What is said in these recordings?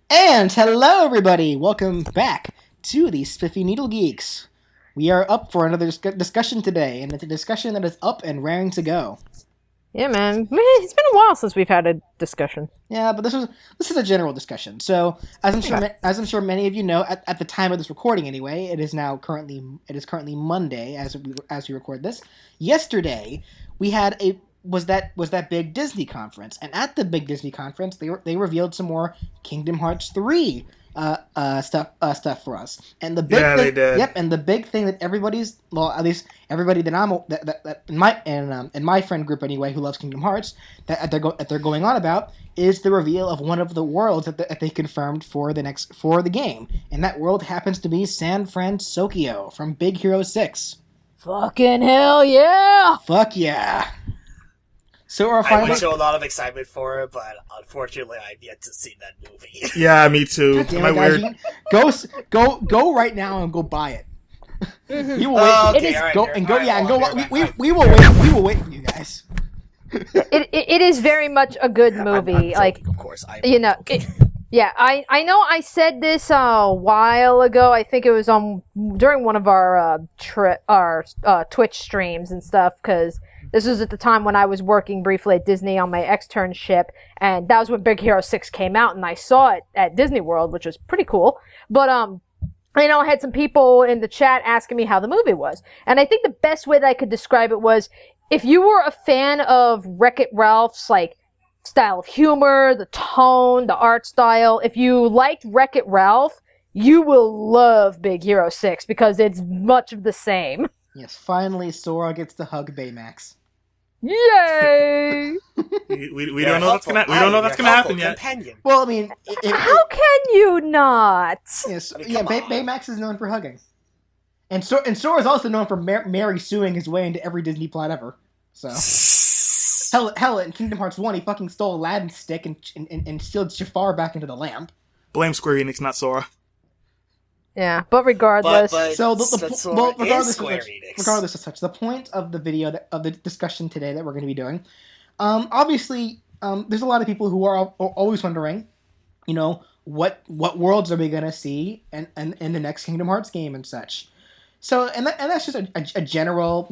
And hello, everybody! Welcome back to the SpiffyNeedleGeeks. We are up for another discussion today, and it's a discussion that is up and raring to go. Yeah, man. It's been a while since we've had a discussion. Yeah, but this is a general discussion. So, as I'm sure many of you know, at the time of this recording, anyway, it is currently Monday as we record this. Yesterday, we had was that big Disney conference, and at the big Disney conference, they revealed some more Kingdom Hearts 3 stuff for us. And the big thing, they did. Yep, and the big thing that everybody's, well, at least everybody that in my friend group anyway, who loves Kingdom Hearts, that they're going on about is the reveal of one of the worlds that they confirmed for the game, and that world happens to be San Francisco from Big Hero 6. Fucking hell yeah! Fuck yeah! So I would show a lot of excitement for it, but unfortunately, I've yet to see that movie. Yeah, me too. Damn Am I it, guys, weird? go right now and go buy it. Mm-hmm. We will wait. We will wait for you guys. It is very much a good movie. I'm joking, of course. Yeah, I know I said this a while ago. I think it was during one of our Twitch streams and stuff, because this was at the time when I was working briefly at Disney on my externship, and that was when Big Hero 6 came out, and I saw it at Disney World, which was pretty cool. But I had some people in the chat asking me how the movie was, and I think the best way that I could describe it was, if you were a fan of Wreck-It Ralph's style of humor, the tone, the art style, if you liked Wreck-It Ralph, you will love Big Hero 6 because it's much of the same. Yes, finally Sora gets to hug Baymax. Yay! we don't know that's gonna happen yet. Companion. Well, I mean, how can you not? Yes, Baymax is known for hugging, and Sora is also known for Mary suing his way into every Disney plot ever. So. Hell, in Kingdom Hearts 1, he fucking stole Aladdin's stick and sealed Jafar back into the lamp. Blame Square-Enix, not Sora. Yeah, but regardless. Regardless of such, the point of the video, of the discussion today that we're going to be doing, obviously, there's a lot of people who are always wondering, what worlds are we going to see in the next Kingdom Hearts game and such. So, and that's just a general,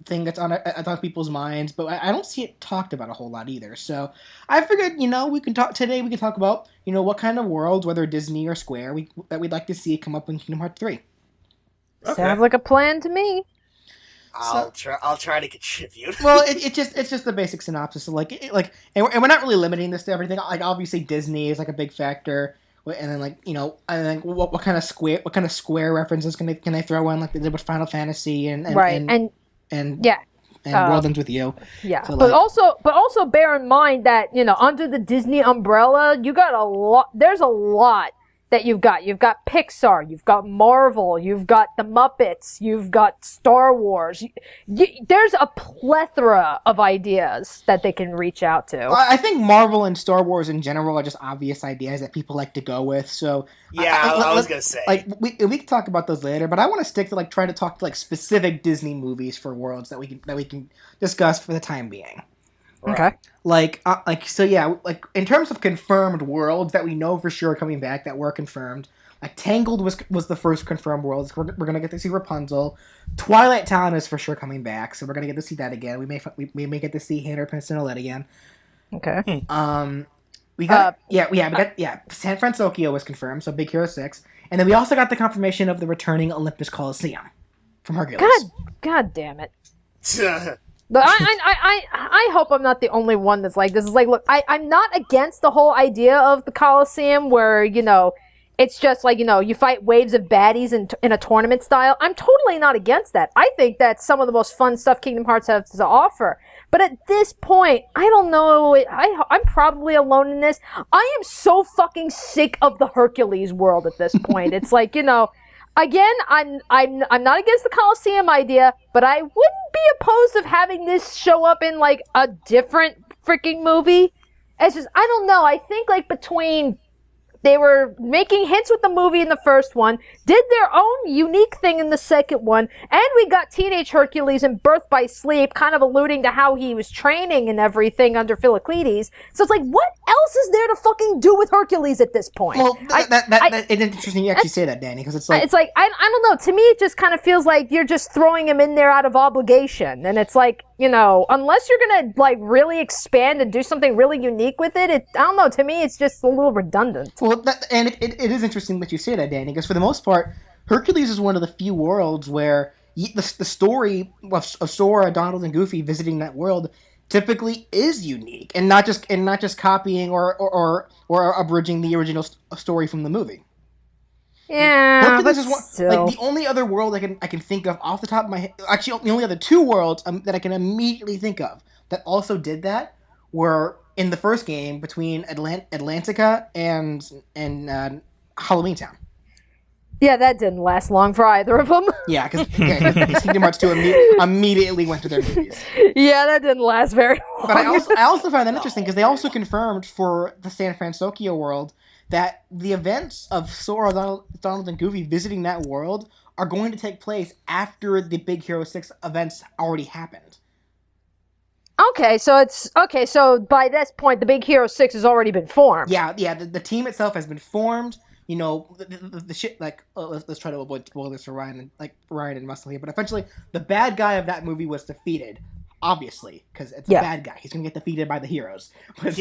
thing that's on people's minds, but I don't see it talked about a whole lot either. So, I figured, we can talk about, what kind of worlds, whether Disney or Square, that we'd like to see come up in Kingdom Hearts 3. Okay. Sounds like a plan to me. I'll try to contribute. Well, it's just the basic synopsis of and we're not really limiting this to everything. Like, obviously Disney is a big factor. And then what kind of Square references can they throw in, like they did with Final Fantasy and World Ends With You. Yeah, so, but also bear in mind that under the Disney umbrella, you got a lot. There's a lot that you've got. You've got Pixar, you've got Marvel, you've got the Muppets, you've got Star Wars. There's a plethora of ideas that they can reach out to. I think Marvel and Star Wars in general are just obvious ideas that people like to go with. So yeah, I was gonna say, we can talk about those later, but I want to stick to trying to talk to specific Disney movies for worlds that we can discuss for the time being. Okay. In terms of confirmed worlds that we know for sure are coming back, that were confirmed, Tangled was the first confirmed world. We're gonna get to see Rapunzel. Twilight Town is for sure coming back, so we're gonna get to see that again. We may get to see Hannah Prince and Olette again. Okay. San Francisco was confirmed, so Big Hero 6, and then we also got the confirmation of the returning Olympus Coliseum from Hercules. God damn it. But I hope I'm not the only one that's like this. Is look, I'm not against the whole idea of the Coliseum where, it's just you fight waves of baddies in a tournament style. I'm totally not against that. I think that's some of the most fun stuff Kingdom Hearts has to offer. But at this point, I don't know. I'm probably alone in this. I am so fucking sick of the Hercules world at this point. It's again, I'm not against the Coliseum idea, but I wouldn't be opposed of having this show up in a different freaking movie. It's just I don't know. I think between They were making hints with the movie in the first one, did their own unique thing in the second one, and we got Teenage Hercules in Birth by Sleep, kind of alluding to how he was training and everything under Philocletes. So it's like, what else is there to fucking do with Hercules at this point? Well, it's interesting you actually say that, Danny, because it's like I don't know. To me, it just kind of feels like you're just throwing him in there out of obligation, and it's like, unless you're gonna like really expand and do something really unique with it, I don't know. To me, it's just a little redundant. Well, it is interesting that you say that, Danny, because for the most part, Hercules is one of the few worlds where the story of Sora, Donald, and Goofy visiting that world typically is unique, and not just copying or abridging the original story from the movie. Yeah, Hercules but is one, still. like the only other world I can think of off the top of my head. Actually, the only other two worlds that I can immediately think of that also did that were in the first game between Atlantica and Halloween Town. Yeah, that didn't last long for either of them. Yeah, because Kingdom Hearts 2 immediately went to their movies. Yeah, that didn't last very long. But I also find that interesting because they also confirmed for the San Francisco world that the events of Sora, Donald, and Goofy visiting that world are going to take place after the Big Hero 6 events already happened. Okay, so by this point, the Big Hero 6 has already been formed. Yeah, the team itself has been formed. The shit, like, let's try to avoid spoilers for Ryan and Russell here, but eventually the bad guy of that movie was defeated. Obviously, because it's a bad guy. He's going to get defeated by the heroes. But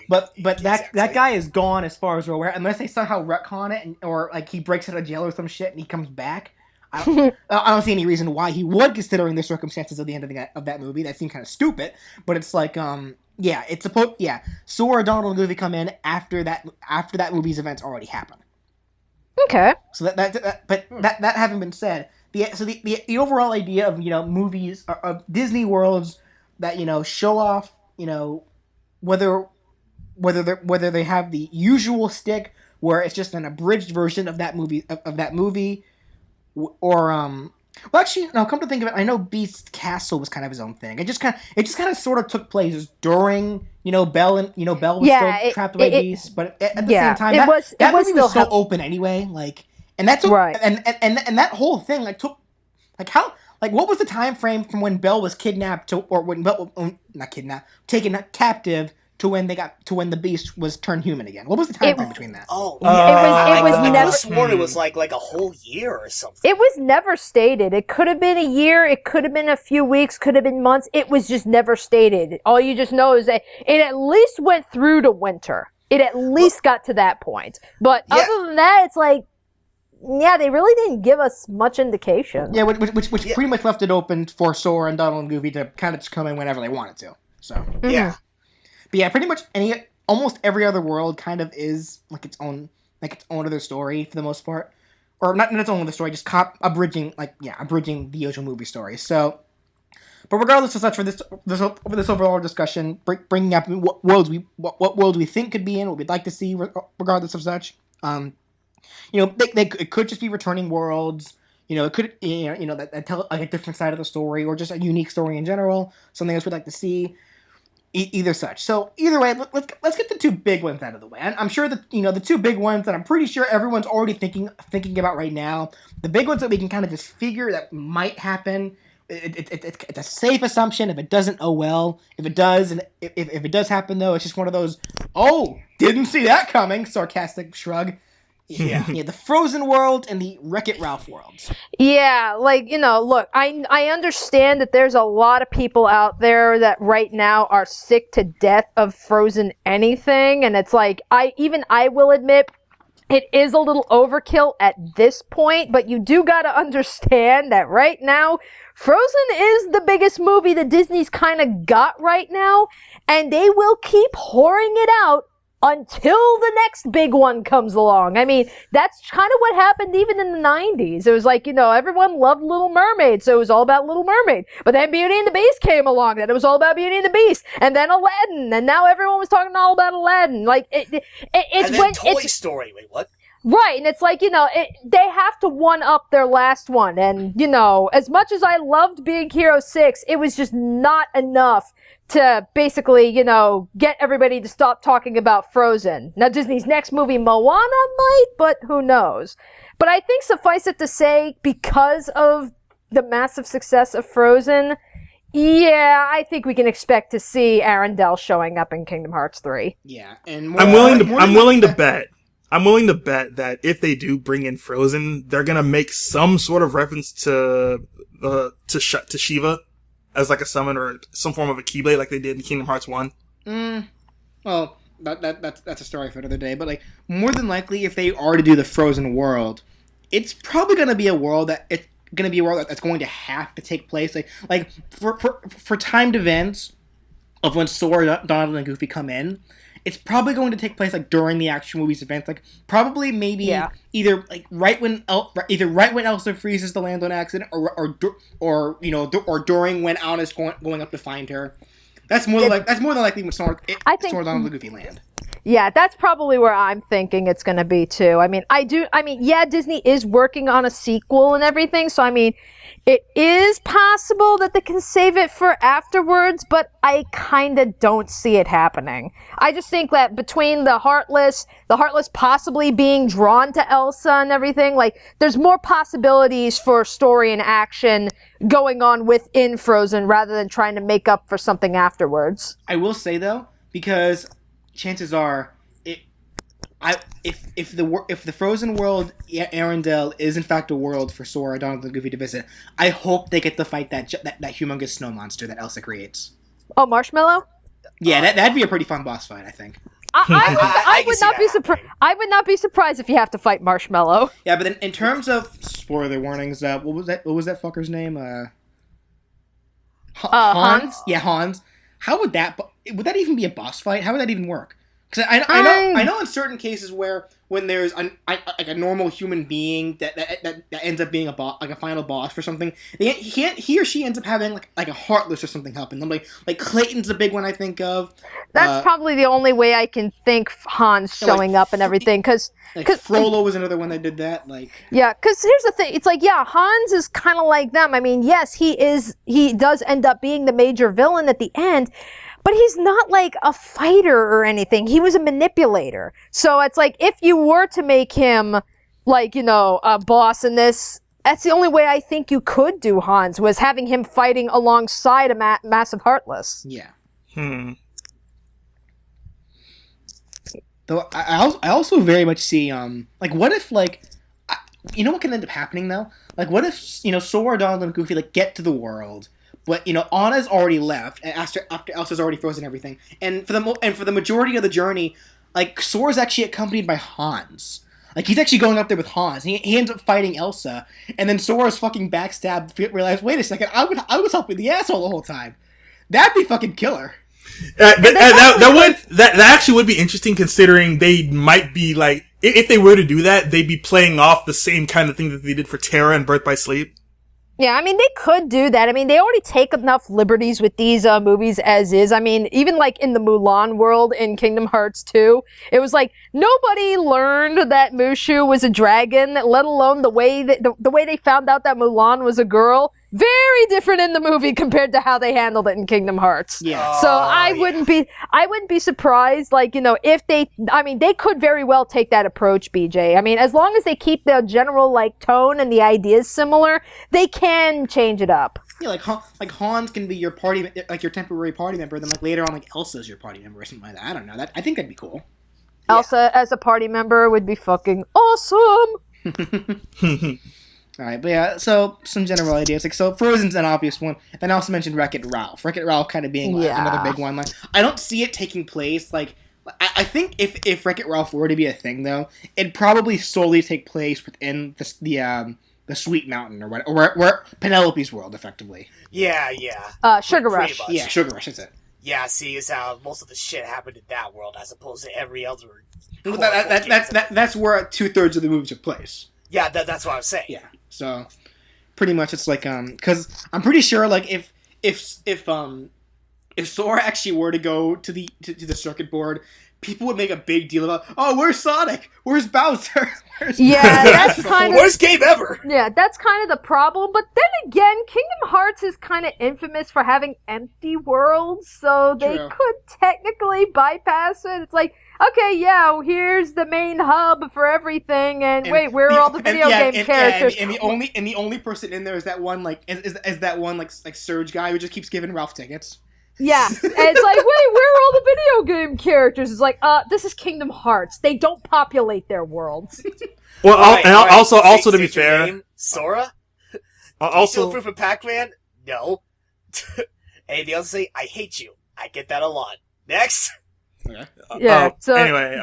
But that guy is gone as far as we're aware, unless they somehow retcon it, or like he breaks out of jail or some shit and he comes back. I don't see any reason why he would, considering the circumstances of the end of that movie. That seemed kind of stupid, but it's like, Sora, Donald, and Goofy come in after that movie's events already happened. Okay. So that having been said, the overall idea of movies of Disney worlds that show off whether they have the usual stick where it's just an abridged version of that movie or well, actually, no. Come to think of it, I know Beast's Castle was kind of his own thing. It just kind of sort of took place during Belle was still trapped by Beast, but at the same time, that movie was so open anyway. Like, and that's right. And that whole thing took what was the time frame from when Belle was kidnapped or when Belle not kidnapped, taken captive to when the Beast was turned human again? What was the time frame between that? Oh, it was I never. sworn it was like a whole year or something. It was never stated. It could have been a year. It could have been a few weeks. Could have been months. It was just never stated. All you just know is that it at least went through to winter. It at least got to that point. But other than that, it's like, yeah, they really didn't give us much indication. Yeah, which pretty much left it open for Sora and Donald and Goofy to kind of just come in whenever they wanted to. So yeah. But yeah, pretty much almost every other world kind of is like its own other story for the most part, or not its own other story, just abridging the usual movie story. So, but regardless of such, for this overall discussion, bringing up what worlds we think could be in, what we'd like to see, regardless of such, it could just be returning worlds. It could that tell like a different side of the story, or just a unique story in general, something else we'd like to see. Either such. So either way, let's get the two big ones out of the way. I'm sure that the two big ones that I'm pretty sure everyone's already thinking about right now. The big ones that we can kind of just figure that might happen. It's a safe assumption. If it doesn't, oh well. If it does, and if it does happen though, it's just one of those didn't see that coming sarcastic shrug. Yeah, the Frozen world and the Wreck-It Ralph worlds. Yeah, look, I understand that there's a lot of people out there that right now are sick to death of Frozen anything, and it's like, I will admit, it is a little overkill at this point, but you do gotta understand that right now, Frozen is the biggest movie that Disney's kind of got right now, and they will keep whoring it out until the next big one comes along. I mean, that's kind of what happened even in the 90s. It was like, everyone loved Little Mermaid, so it was all about Little Mermaid. But then Beauty and the Beast came along, then it was all about Beauty and the Beast. And then Aladdin, and now everyone was talking all about Aladdin. Like, Toy Story. Wait, what? Right, and it's like, they have to one-up their last one, and, as much as I loved Big Hero 6, it was just not enough to basically, get everybody to stop talking about Frozen. Now, Disney's next movie, Moana, might, but who knows? But I think suffice it to say, because of the massive success of Frozen, yeah, I think we can expect to see Arendelle showing up in Kingdom Hearts 3. Yeah, and I'm willing to bet that if they do bring in Frozen, they're gonna make some sort of reference to Shiva as like a summon or some form of a Keyblade, like they did in Kingdom Hearts 1. Well, that's a story for another day. But like, more than likely, if they are to do the Frozen world, it's probably gonna be a world that's going to have to take place like for timed events of when Sora, Donald, and Goofy come in. It's probably going to take place like during the action movie's events, like probably maybe either right when Elsa freezes the land on accident, or during when Anna's going up to find her. That's more than likely when Sora, Donald, and Goofy land. Yeah, that's probably where I'm thinking it's going to be too. Disney is working on a sequel and everything, so it is possible that they can save it for afterwards, but I kind of don't see it happening. I just think that between the Heartless possibly being drawn to Elsa and everything, like, there's more possibilities for story and action going on within Frozen rather than trying to make up for something afterwards. I will say, though, because chances are, if the Frozen world, Arendelle, is in fact a world for Sora, Donald, and Goofy to visit, I hope they get to fight that humongous snow monster that Elsa creates. Oh, Marshmallow? Yeah, that'd be a pretty fun boss fight, I think. I would not be surprised. I would not be surprised if you have to fight Marshmallow. Yeah, but in terms of spoiler warnings, what was that fucker's name? Hans. Yeah, Hans. How would that even be a boss fight? How would that even work? Because I know in certain cases when there's a normal human being that ends up being a final boss for something, he or she ends up having like a Heartless or something helping them. Like Clayton's the big one I think of. That's probably the only way I can think Hans showing up and everything. Because Frollo was another one that did that. Yeah, because here's the thing. It's like, yeah, Hans is kind of like them. Yes, he does end up being the major villain at the end. But he's not like a fighter or anything. He was a manipulator. So it's like, if you were to make him a boss in this, that's the only way I think you could do Hans, was having him fighting alongside a massive Heartless. Yeah. Though I also very much see what if you know what can end up happening though? What if Sora, Donald, and Goofy get to the world, but Anna's already left, and after Elsa's already frozen everything, and for the majority of the journey, Sora's actually accompanied by Hans. He's actually going up there with Hans. He ends up fighting Elsa, and then Sora's fucking backstab. Realized, wait a second, I was helping the asshole the whole time. That'd be fucking killer. That actually would be interesting, considering they might be if they were to do that, they'd be playing off the same kind of thing that they did for Terra and Birth by Sleep. Yeah, they could do that. They already take enough liberties with these movies as is. Even in the Mulan world in Kingdom Hearts 2, it was nobody learned that Mushu was a dragon, let alone the way they found out that Mulan was a girl. Very different in the movie compared to how they handled it in Kingdom Hearts. Yeah. So I wouldn't be surprised, if they could very well take that approach, BJ. As long as they keep the general, tone and the ideas similar, they can change it up. Yeah, like Hans can be your party, your temporary party member, then later on, Elsa's your party member or something like that. I don't know. I think that'd be cool. Elsa as a party member would be fucking awesome! Alright, but yeah, so some general ideas. So Frozen's an obvious one. Then I also mentioned Wreck-It Ralph. Wreck-It Ralph kind of being another big one. I don't see it taking place. I think if Wreck-It Ralph were to be a thing, though, it'd probably solely take place within the Sweet Mountain or where Penelope's world, effectively. Yeah. Sugar Rush. Yeah, Sugar Rush, that's it. Yeah, see, is how most of the shit happened in that world as opposed to every other. That's where 2/3 of the movie took place. Yeah, that's what I was saying. Yeah, so pretty much it's because I'm pretty sure if Sora actually were to go to the circuit board, people would make a big deal about, oh, where's Sonic? Where's Bowser? Yeah, that's kind of Worst game ever. Yeah, that's kind of the problem. But then again, Kingdom Hearts is kind of infamous for having empty worlds, so they True. could technically bypass it. It's like, okay, yeah, here's the main hub for everything, and wait, where are all the video game characters? And the only person in there is that one is that one like Surge guy who just keeps giving Ralph tickets. Yeah, and it's like, wait, where are all the video game characters? It's like, this is Kingdom Hearts. They don't populate their worlds. Well, Alright, also to be State your fair, name, Sora? also Proof of Pac-Man? No. Anything else to say? I hate you. I get that a lot. Next. Yeah, so anyway,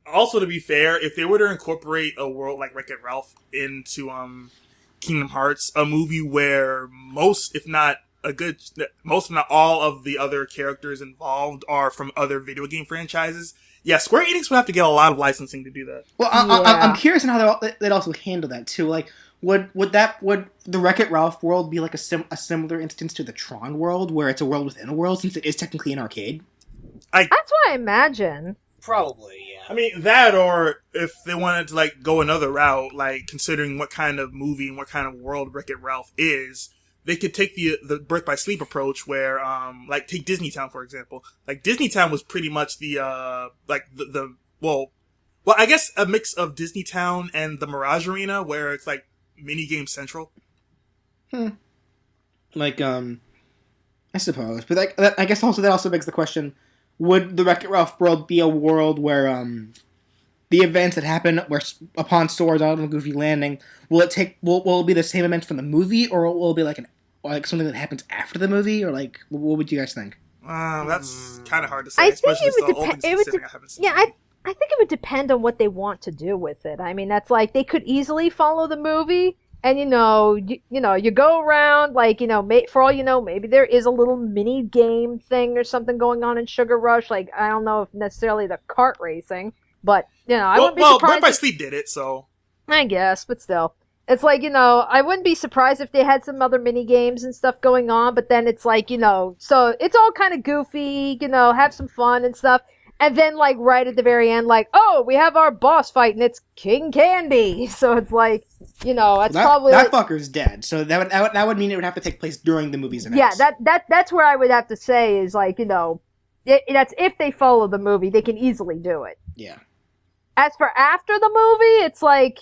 also to be fair, if they were to incorporate a world like Wreck-It Ralph into Kingdom Hearts, a movie where most, if not all of the other characters involved are from other video game franchises, yeah, Square-Enix would have to get a lot of licensing to do that. Well, I'm curious on how they'd also handle that too. Like, would the Wreck-It Ralph world be like a similar instance to the Tron world, where it's a world within a world, since it is technically an arcade? that's what I imagine. Probably, yeah. I mean, that, or if they wanted to like go another route, like considering what kind of movie and what kind of world Wreck-It Ralph is, they could take the Birth by Sleep approach where, like, take Disney Town, for example. Like, Disney Town was pretty much I guess a mix of Disney Town and the Mirage Arena, where it's, like, minigame central. Like, I suppose. But I guess that also begs the question, would the Wreck-It Ralph world be a world where, the events that happen upon Sora's Island and Goofy landing, will it be the same events from the movie, or will it be like something that happens after the movie, or like what would you guys think? That's kind of hard to say, I think especially it would the opening setting I haven't seen. Yeah, I think it would depend on what they want to do with it. I mean, that's like, they could easily follow the movie, and you go around, like, for all you know, maybe there is a little mini game thing or something going on in Sugar Rush. Like, I don't know if necessarily the kart racing, but I wouldn't be surprised. Birth by Sleep did it, so I guess, but still. It's like, I wouldn't be surprised if they had some other mini games and stuff going on, but then it's like, so it's all kind of goofy, have some fun and stuff. And then, like, right at the very end, like, oh, we have our boss fight, and it's King Candy. So it's like, it's probably that fucker's dead. So that would mean it would have to take place during the movie's events. Yeah, that's where I would have to say is, like, that's if they follow the movie, they can easily do it. Yeah. As for after the movie, it's like,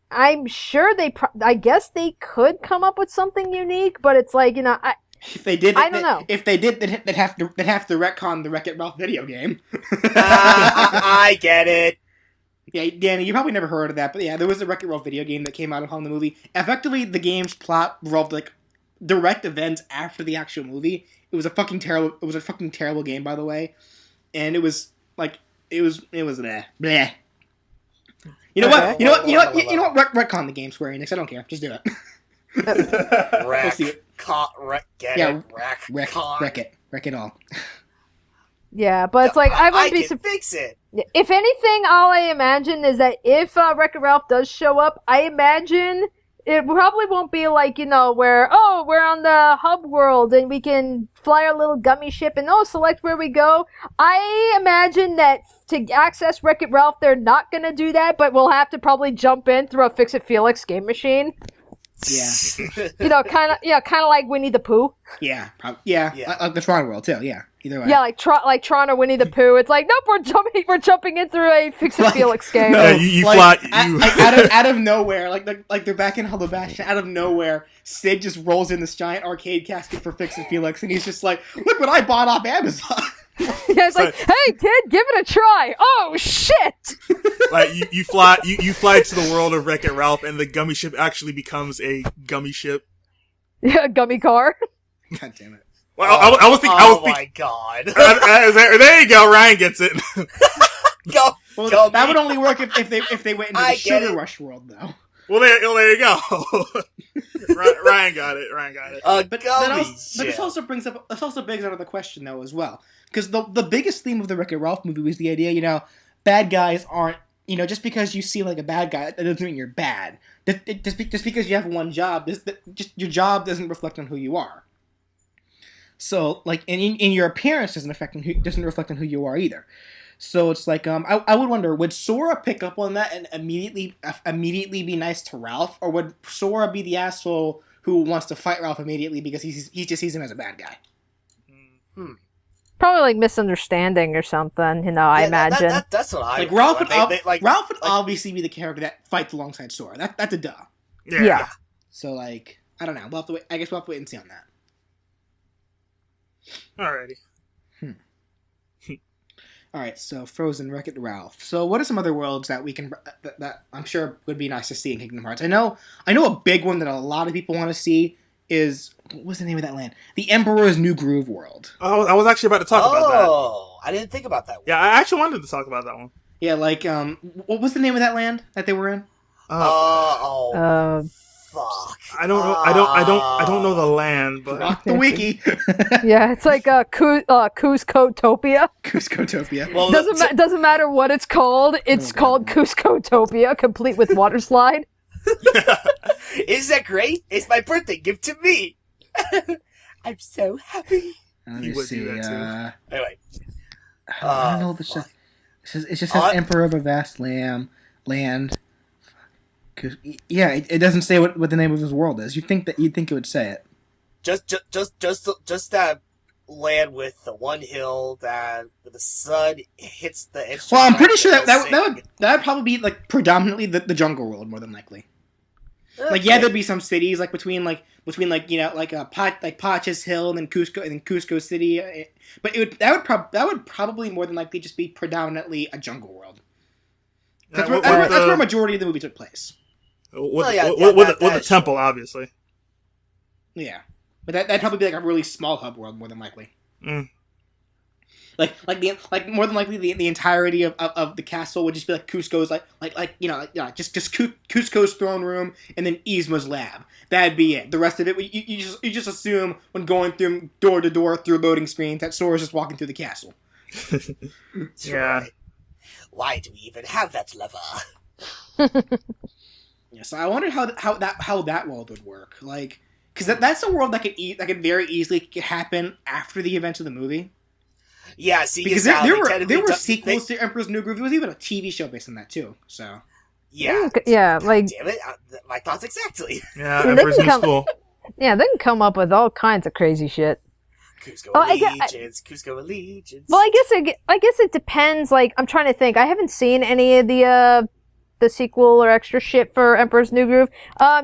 I'm sure I guess they could come up with something unique, but it's like, if they did, I don't know. If they did, they'd have to retcon the Wreck-It Ralph video game. I get it. Yeah, Danny, you probably never heard of that, but yeah, there was a Wreck-It Ralph video game that came out upon the movie. Effectively, the game's plot revolved like direct events after the actual movie. It was a fucking terrible game, by the way, and it was like it was bleh. You know what? You know what? Retcon the game, Square-Enix. I don't care. Just do it. We'll see it. Wreck it all. Yeah, but it's like, I wouldn't be fix it. If anything, all I imagine is that if Wreck-It Ralph does show up, I imagine it probably won't be like, where, oh, we're on the hub world and we can fly our little gummy ship and, select where we go. I imagine that to access Wreck-It Ralph, they're not going to do that, but we'll have to probably jump in through a Fix-It Felix game machine. Yeah. Kind of like Winnie the Pooh. Yeah. Like the Tron world too. Yeah. Either way. Yeah, like Tron or Winnie the Pooh. It's like, nope, we're jumping in through a Fix-It Felix game. No, you like, fly. out of nowhere, like they're back in Hollow Bastion. Out of nowhere, Sid just rolls in this giant arcade casket for Fix-It Felix, and he's just like, "Look what I bought off Amazon." Yeah, it's like, hey kid, give it a try. Oh shit! Like you fly to the world of Wreck-It Ralph, and the gummy ship actually becomes a gummy ship. Yeah, gummy car. God damn it! Well, I was thinking. Oh my god! There you go. Ryan gets it. Well, that would only work if they went into the Sugar Rush world, though. Well, there you go. Ryan got it. But this also brings up another question though as well, because the biggest theme of the Wreck-It Ralph movie was the idea, bad guys aren't, just because you seem like a bad guy, that doesn't mean you're bad. Just because you have one job, just your job doesn't reflect on who you are. So like, in your appearance doesn't reflect on who you are either. So it's like, I would wonder, would Sora pick up on that and immediately be nice to Ralph, or would Sora be the asshole who wants to fight Ralph immediately because he just sees him as a bad guy? Probably like misunderstanding or something. You know, I imagine. That's what I Like Ralph would Ralph obviously be the character that fights alongside Sora. That's a duh. Yeah. So like, I don't know. I guess we'll have to wait and see on that. Alrighty. All right, so Frozen, Wreck-It Ralph. So what are some other worlds that we can that I'm sure would be nice to see in Kingdom Hearts? I know a big one that a lot of people want to see is, what's the name of that land? The Emperor's New Groove world. Oh, I was actually about to talk about that. Oh, I didn't think about that one. Yeah, I actually wanted to talk about that one. Yeah, like what was the name of that land that they were in? Fuck. I don't know the land, but Rock the wiki. Yeah, it's like Cusco-topia. Cusco-topia. Well, Doesn't matter what it's called. It's called Cusco-topia, complete with water slide. Isn't that great? It's my birthday gift to me. I'm so happy. Let You me would see. do that too. Anyway, I don't know what this says. It just says Emperor of a Vast Land. Yeah, it doesn't say what the name of his world is. You'd think it would say it. just that land with the one hill that when the sun hits the instrument. Well, I'm pretty sure that would probably be like predominantly the jungle world, more than likely. Like, yeah, there'd be some cities like between Pachas Hill and then Cusco City, but that would probably more than likely just be predominantly a jungle world. That's where a majority of the movie took place. With the temple, obviously. Yeah, but that'd probably be like a really small hub world, more than likely. Like more than likely the entirety of the castle would just be like Cusco's just Cusco's throne room and then Yzma's lab. That'd be it. The rest of it, you just assume when going through door to door through loading screens that Sora's just walking through the castle. Yeah. Right. Why do we even have that lever? Yeah, so I wonder how that world would work. Like, because that's a world that could very easily happen after the events of the movie. Yeah, see, because there were sequels to Emperor's New Groove. There was even a TV show based on that too. So yeah, like, damn it, my thoughts exactly. Yeah, Emperor's New School. Yeah, they can come up with all kinds of crazy shit. Cusco Allegiance. Well, I guess it depends. Like, I'm trying to think. I haven't seen any of the sequel or extra shit for Emperor's New Groove.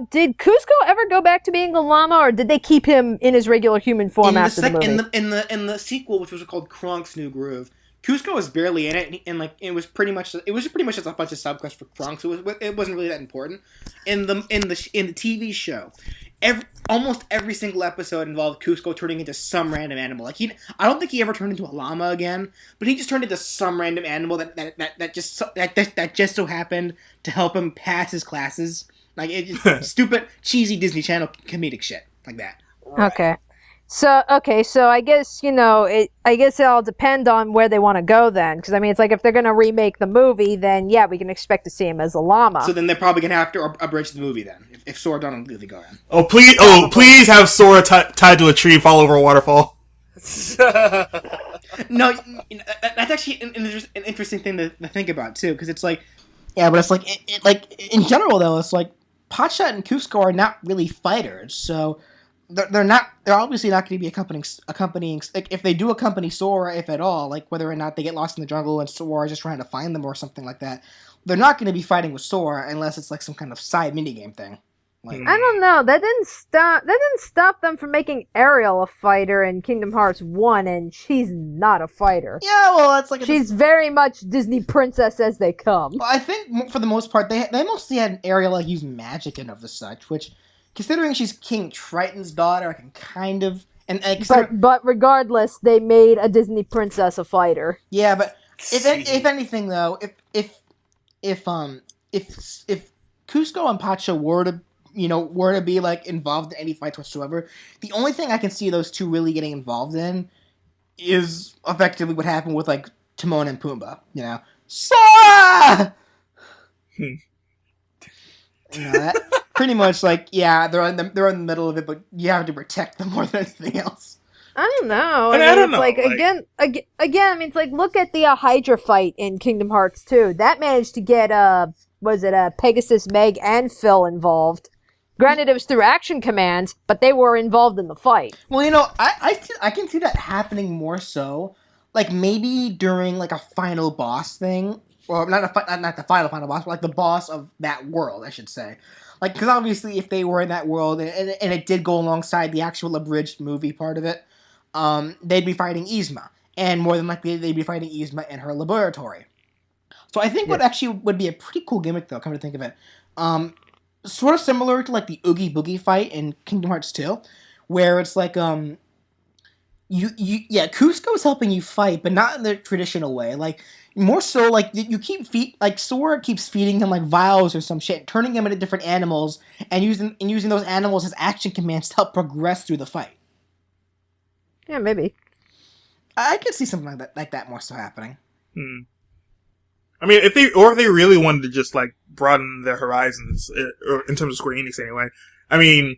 Did Cusco ever go back to being a llama, or did they keep him in his regular human form after the movie? In the sequel, which was called Kronk's New Groove, Cusco was barely in it, and like it was pretty much just a bunch of subquests for Kronk, so it wasn't really that important. In the TV show, almost every single episode involved Cusco turning into some random animal. Like I don't think he ever turned into a llama again, but he just turned into some random animal that just so happened to help him pass his classes. Like it just stupid, cheesy Disney Channel comedic shit like that. Right. Okay. So I guess, I guess it'll depend on where they want to go then. Because, I mean, it's like if they're going to remake the movie, then, yeah, we can expect to see him as a llama. So then they're probably going to have to abridge the movie then, if Sora doesn't really go in. Oh, please have Sora tied to a tree fall over a waterfall. No, that's actually an interesting thing to think about, too. Because it's like, yeah, but it's like, in general, though, it's like, Pacha and Cusco are not really fighters, so... They're obviously not going to be accompanying like if they do accompany Sora, if at all, like whether or not they get lost in the jungle and Sora is just trying to find them or something like that, they're not going to be fighting with Sora unless it's like some kind of side minigame thing. Like, I don't know. That didn't stop them from making Ariel a fighter in Kingdom Hearts 1, and she's not a fighter. Yeah, well, that's like she's very much Disney princess as they come. Well, I think for the most part they mostly had Ariel like use magic and of the such, which. Considering she's King Triton's daughter, I can kind of but regardless, they made a Disney princess a fighter. Yeah, but if anything though, if Cusco and Pacha were to be like involved in any fights whatsoever, the only thing I can see those two really getting involved in is effectively what happened with like Timon and Pumbaa. Sora. That pretty much like they're in the middle of it, but you have to protect them more than anything else. I don't know. I mean, I don't know, like- again. I mean, it's like look at the Hydra fight in Kingdom Hearts 2. That managed to get Pegasus, Meg, and Phil involved. Granted, it was through action commands, but they were involved in the fight. Well, I can see that happening more so, like maybe during like a final boss thing, or not the final boss, but like the boss of that world, I should say. Like, because obviously, if they were in that world and it did go alongside the actual abridged movie part of it, they'd be fighting Yzma, and more than likely they'd be fighting Yzma in her laboratory. So I think what actually would be a pretty cool gimmick, though, come to think of it, sort of similar to like the Oogie Boogie fight in Kingdom Hearts 2, where it's like Cusco's helping you fight, but not in the traditional way. Like more so, like you keep Sora keeps feeding him like vials or some shit, turning him into different animals, and using those animals as action commands to help progress through the fight. Yeah, maybe. I could see something like that more so happening. I mean, if they really wanted to just like broaden their horizons, or in terms of Square Enix anyway. I mean,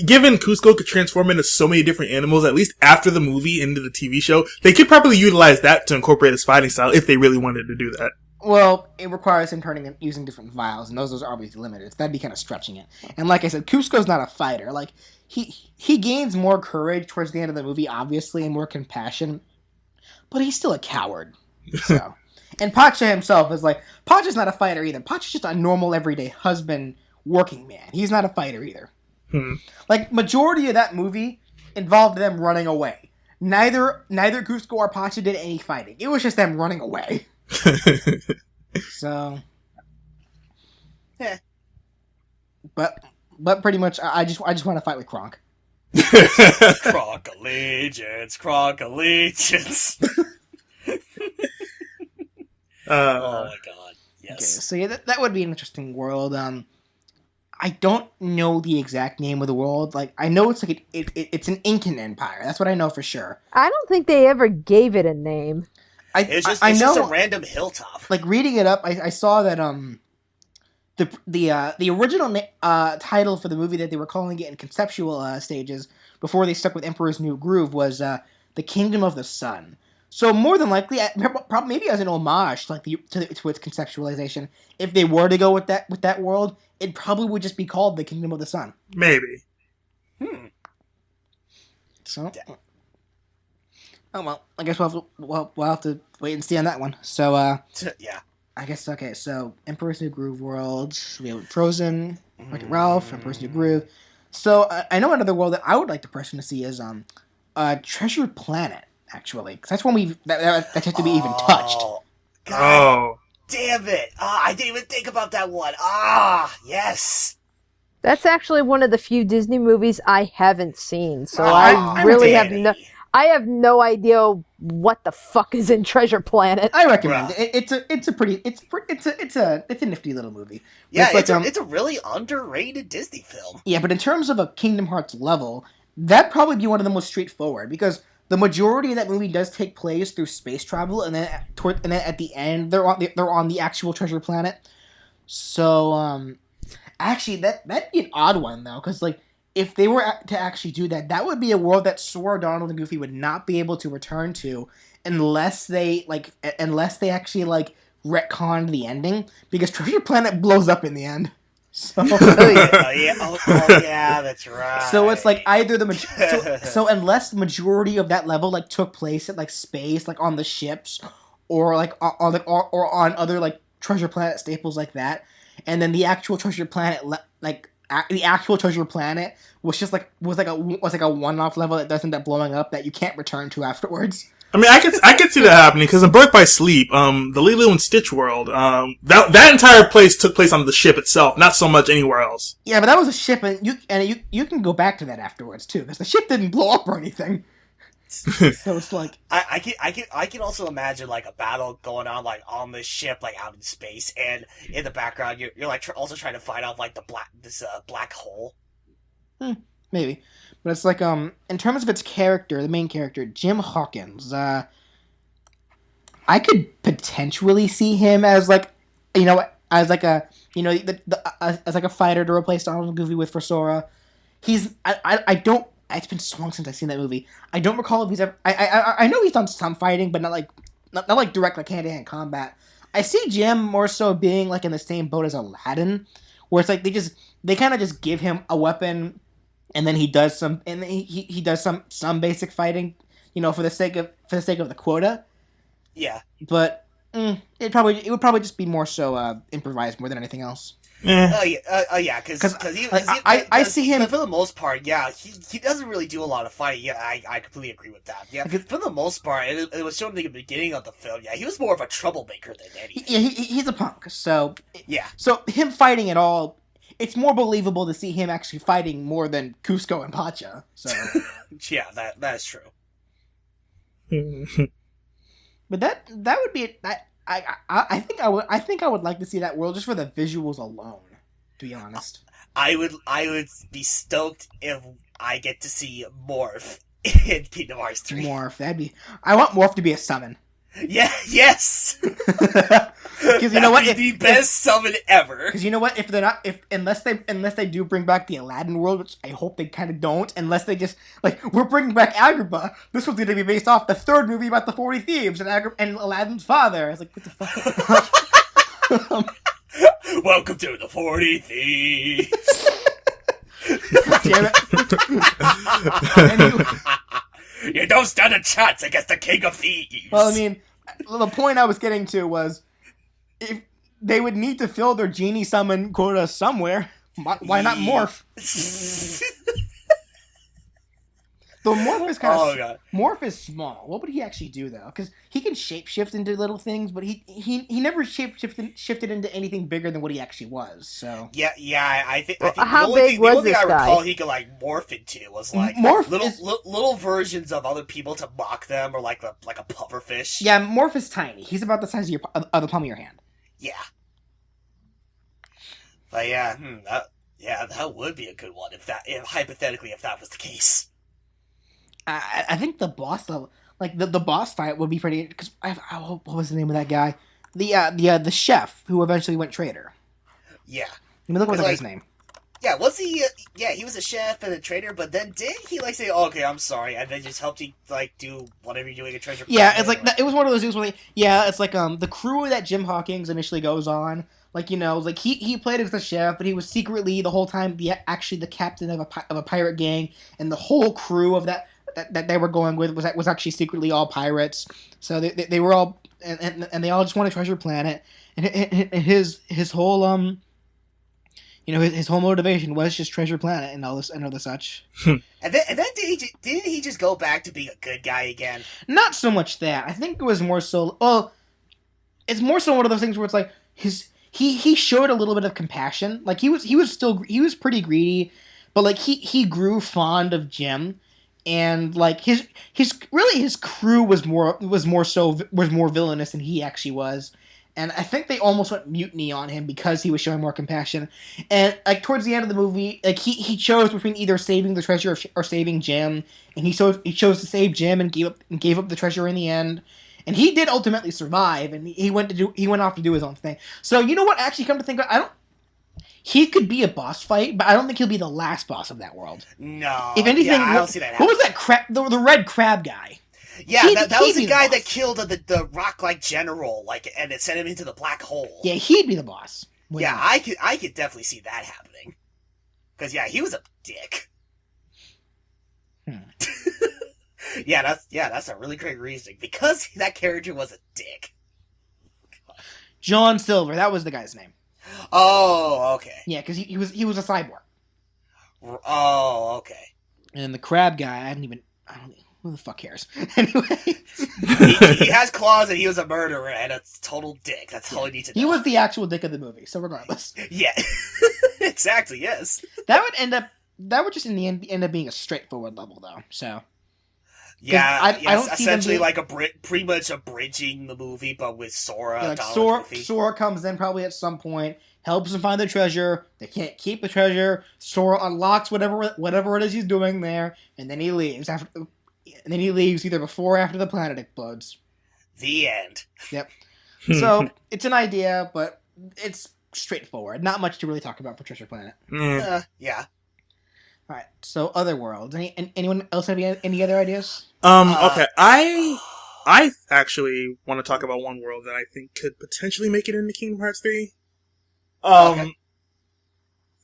given Cusco could transform into so many different animals, at least after the movie into the TV show, they could probably utilize that to incorporate his fighting style if they really wanted to do that. Well, it requires him using different vials, and those are obviously limited. So that'd be kind of stretching it. And like I said, Cusco's not a fighter. Like he gains more courage towards the end of the movie, obviously, and more compassion, but he's still a coward. So. And Pacha himself is like, Pacha's not a fighter either. Pacha's just a normal, everyday husband, working man. He's not a fighter either. Like, majority of that movie involved them running away. Neither Cusco or Pacha did any fighting. It was just them running away. So, yeah. But pretty much, I just want to fight with Kronk. Kronk allegiance. Oh my god, yes. Okay, so yeah, that would be an interesting world. I don't know the exact name of the world. Like, I know it's like it's an Incan empire. That's what I know for sure. I don't think they ever gave it a name. It's just a random hilltop. Like, reading it up, I saw that the original title for the movie that they were calling it in conceptual stages before they stuck with Emperor's New Groove was The Kingdom of the Sun. So more than likely, maybe as an homage to its conceptualization, if they were to go with that world, it probably would just be called the Kingdom of the Sun. Maybe. So, oh well, I guess we'll have to wait and see on that one. So, yeah. I guess okay. So, Emperor's New Groove world, we have Frozen, Wreck-It Ralph, Emperor's New Groove. So, I know another world that I would like to personally see is Treasure Planet. Actually, because that's one that's yet to be even touched. God damn it! I didn't even think about that one. Yes. That's actually one of the few Disney movies I haven't seen, so I really have no idea what the fuck is in Treasure Planet. I recommend it. It's a nifty little movie. Yeah, it's a really underrated Disney film. Yeah, but in terms of a Kingdom Hearts level, that'd probably be one of the most straightforward because the majority of that movie does take place through space travel, and then at the end they're on the actual Treasure Planet. So, actually, that'd be an odd one though, because like if they were to actually do that, that would be a world that Sora, Donald, and Goofy would not be able to return to unless they actually like retconned the ending, because Treasure Planet blows up in the end. So, yeah, that's right. So it's like either so unless the majority of that level like took place at like space, like on the ships, or like on other like Treasure Planet staples like that, and then the actual Treasure Planet was just like a one-off level that does end up blowing up that you can't return to afterwards. I mean, I could see that happening because in Birth by Sleep, the Lilo and Stitch world, that entire place took place on the ship itself, not so much anywhere else. Yeah, but that was a ship, and you can go back to that afterwards too, because the ship didn't blow up or anything. So it's like I can also imagine like a battle going on like on this ship, like out in space, and in the background you're like also trying to find out like this black hole. Maybe. But it's like, in terms of its character, the main character, Jim Hawkins, I could potentially see him as like, as like a fighter to replace Donald and Goofy with for Sora. I it's been so long since I've seen that movie. I don't recall if he's ever. I know he's done some fighting, but not like direct like hand to hand combat. I see Jim more so being like in the same boat as Aladdin, where it's like they kind of just give him a weapon, and then he does he does some basic fighting, for the sake of the quota. Yeah. But it would probably just be more so improvised more than anything else. Yeah, because I see him for the most part. Yeah, he doesn't really do a lot of fighting. Yeah, I completely agree with that. Yeah, for the most part, it was shown in the beginning of the film. Yeah, he was more of a troublemaker than anything. Yeah, he's a punk. So yeah, so him fighting at all, it's more believable to see him actually fighting more than Cusco and Pacha. So yeah, that's true. But that would be I think I would like to see that world just for the visuals alone, to be honest. I would be stoked if I get to see Morph in Kingdom Hearts 3. Morph, I want Morph to be a summon. Yeah, yes. Because you know what, the best summon ever. Because you know what, unless they do bring back the Aladdin world, which I hope they kind of don't, unless they just we're bringing back Agrabah. This was going to be based off the third movie about the 40 Thieves and Aladdin's father. I was like, what the fuck? Welcome to the 40 Thieves. Damn it. Anyway. You don't stand a chance against the King of Thieves. Well, I mean, the point I was getting to was, if they would need to fill their genie summon quota somewhere, why not Morph? Though Morph is Morph is small. What would he actually do though? Because he can shapeshift into little things, but he never shifted into anything bigger than what he actually was. So yeah. I think how the only big was thing this I guy? recall he could morph into was little versions of other people to mock them, or like a pufferfish. Yeah, Morph is tiny. He's about the size of the palm of your hand. Yeah. But yeah, that would be a good one if hypothetically that was the case. I think the boss level, the boss fight would be pretty. Because what was the name of that guy? The chef who eventually went traitor. Yeah. Let me look at his name. Yeah, was he? He was a chef and a traitor, but then did he say, oh, "Okay, I'm sorry," and then just helped you do whatever you're doing a treasure? Yeah, it's it was one of those things where it's the crew that Jim Hawkins initially goes on. He played as the chef, but he was secretly the whole time actually the captain of a pirate gang, and the whole crew of that they were going with was actually secretly all pirates. So they were all and they all just wanted Treasure Planet, and his whole his whole motivation was just Treasure Planet and all this and other such. and then didn't he just go back to being a good guy again? Not so much that. I think it was more so. Well, it's more so one of those things where it's he showed a little bit of compassion. He was pretty greedy, but he grew fond of Jim. And his crew was more villainous than he actually was, and I think they almost went mutiny on him because he was showing more compassion. And towards the end of the movie, he chose between either saving the treasure or saving Jim, and he chose to save Jim and gave up the treasure in the end. And he did ultimately survive, and he went off to do his own thing. So you know what? Actually, come to think of it, he could be a boss fight, but I don't think he'll be the last boss of that world. No. If anything, I don't see that happening. What was that crab? The red crab guy. Yeah, that was the guy that killed the rock general, and it sent him into the black hole. Yeah, he'd be the boss. Yeah, I could definitely see that happening. Because he was a dick. That's a really great reasoning. Because that character was a dick. John Silver, that was the guy's name. Oh, okay. Yeah, because he was a cyborg. Oh, okay. And the crab guy, I don't who the fuck cares? Anyway. he has claws and he was a murderer and a total dick. That's all you need to know. He was the actual dick of the movie, so regardless. Yeah. Exactly, yes. That would just in the end up being a straightforward level though, so. Yeah, I don't essentially pretty much abridging the movie, but with Sora. Sora comes in probably at some point, helps them find the treasure. They can't keep the treasure. Sora unlocks whatever it is he's doing there, and then he leaves. Either before or after the planet explodes. The end. Yep. So it's an idea, but it's straightforward. Not much to really talk about for Treasure Planet. Yeah. All right. So other worlds. Anyone else have any other ideas? Okay. I actually want to talk about one world that I think could potentially make it into Kingdom Hearts 3. Okay.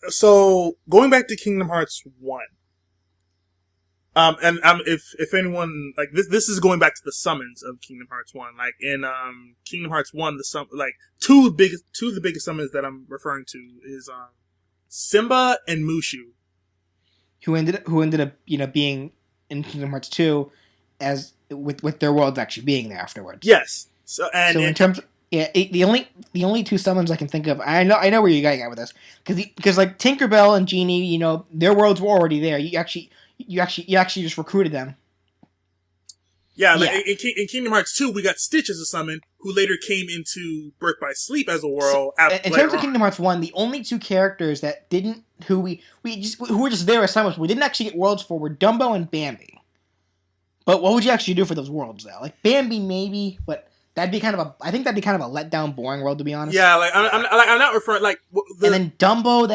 So going back to Kingdom Hearts 1. If anyone, like, this is going back to the summons of Kingdom Hearts 1. Like, in, Kingdom Hearts 1, two of the biggest summons that I'm referring to is, Simba and Mushu. Who ended up, being in Kingdom Hearts 2 as, with their worlds actually being there afterwards. Yes. So in terms, the only two summons I can think of, I know where you're going at with this, because like Tinkerbell and Genie, their worlds were already there. You actually just recruited them. Yeah, like in Kingdom Hearts 2, we got Stitch as a summon, who later came into Birth by Sleep as a world. In terms of Kingdom Hearts 1, the only two characters that didn't, who were just there as summons, we didn't actually get worlds for, were Dumbo and Bambi. But what would you actually do for those worlds, though? Like, Bambi, maybe, but I think that'd be kind of a letdown, boring world, to be honest. Yeah, like I'm not referring, like, and then Dumbo,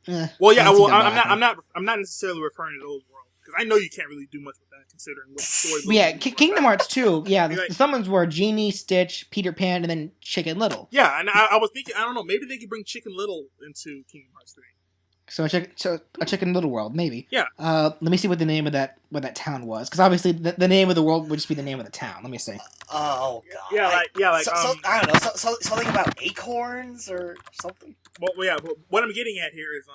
I'm not necessarily referring to those worlds, because I know you can't really do much with that, considering what the story. Yeah, Kingdom Hearts 2. Yeah, the summons were Genie, Stitch, Peter Pan, and then Chicken Little. Yeah, and I was thinking, I don't know, maybe they could bring Chicken Little into Kingdom Hearts 3. So a Chicken Little world, maybe. Yeah. Let me see what the name of that town was, because obviously the name of the world would just be the name of the town. Let me see. Oh god. I don't know, something about acorns or something. Well, yeah. But what I'm getting at here is,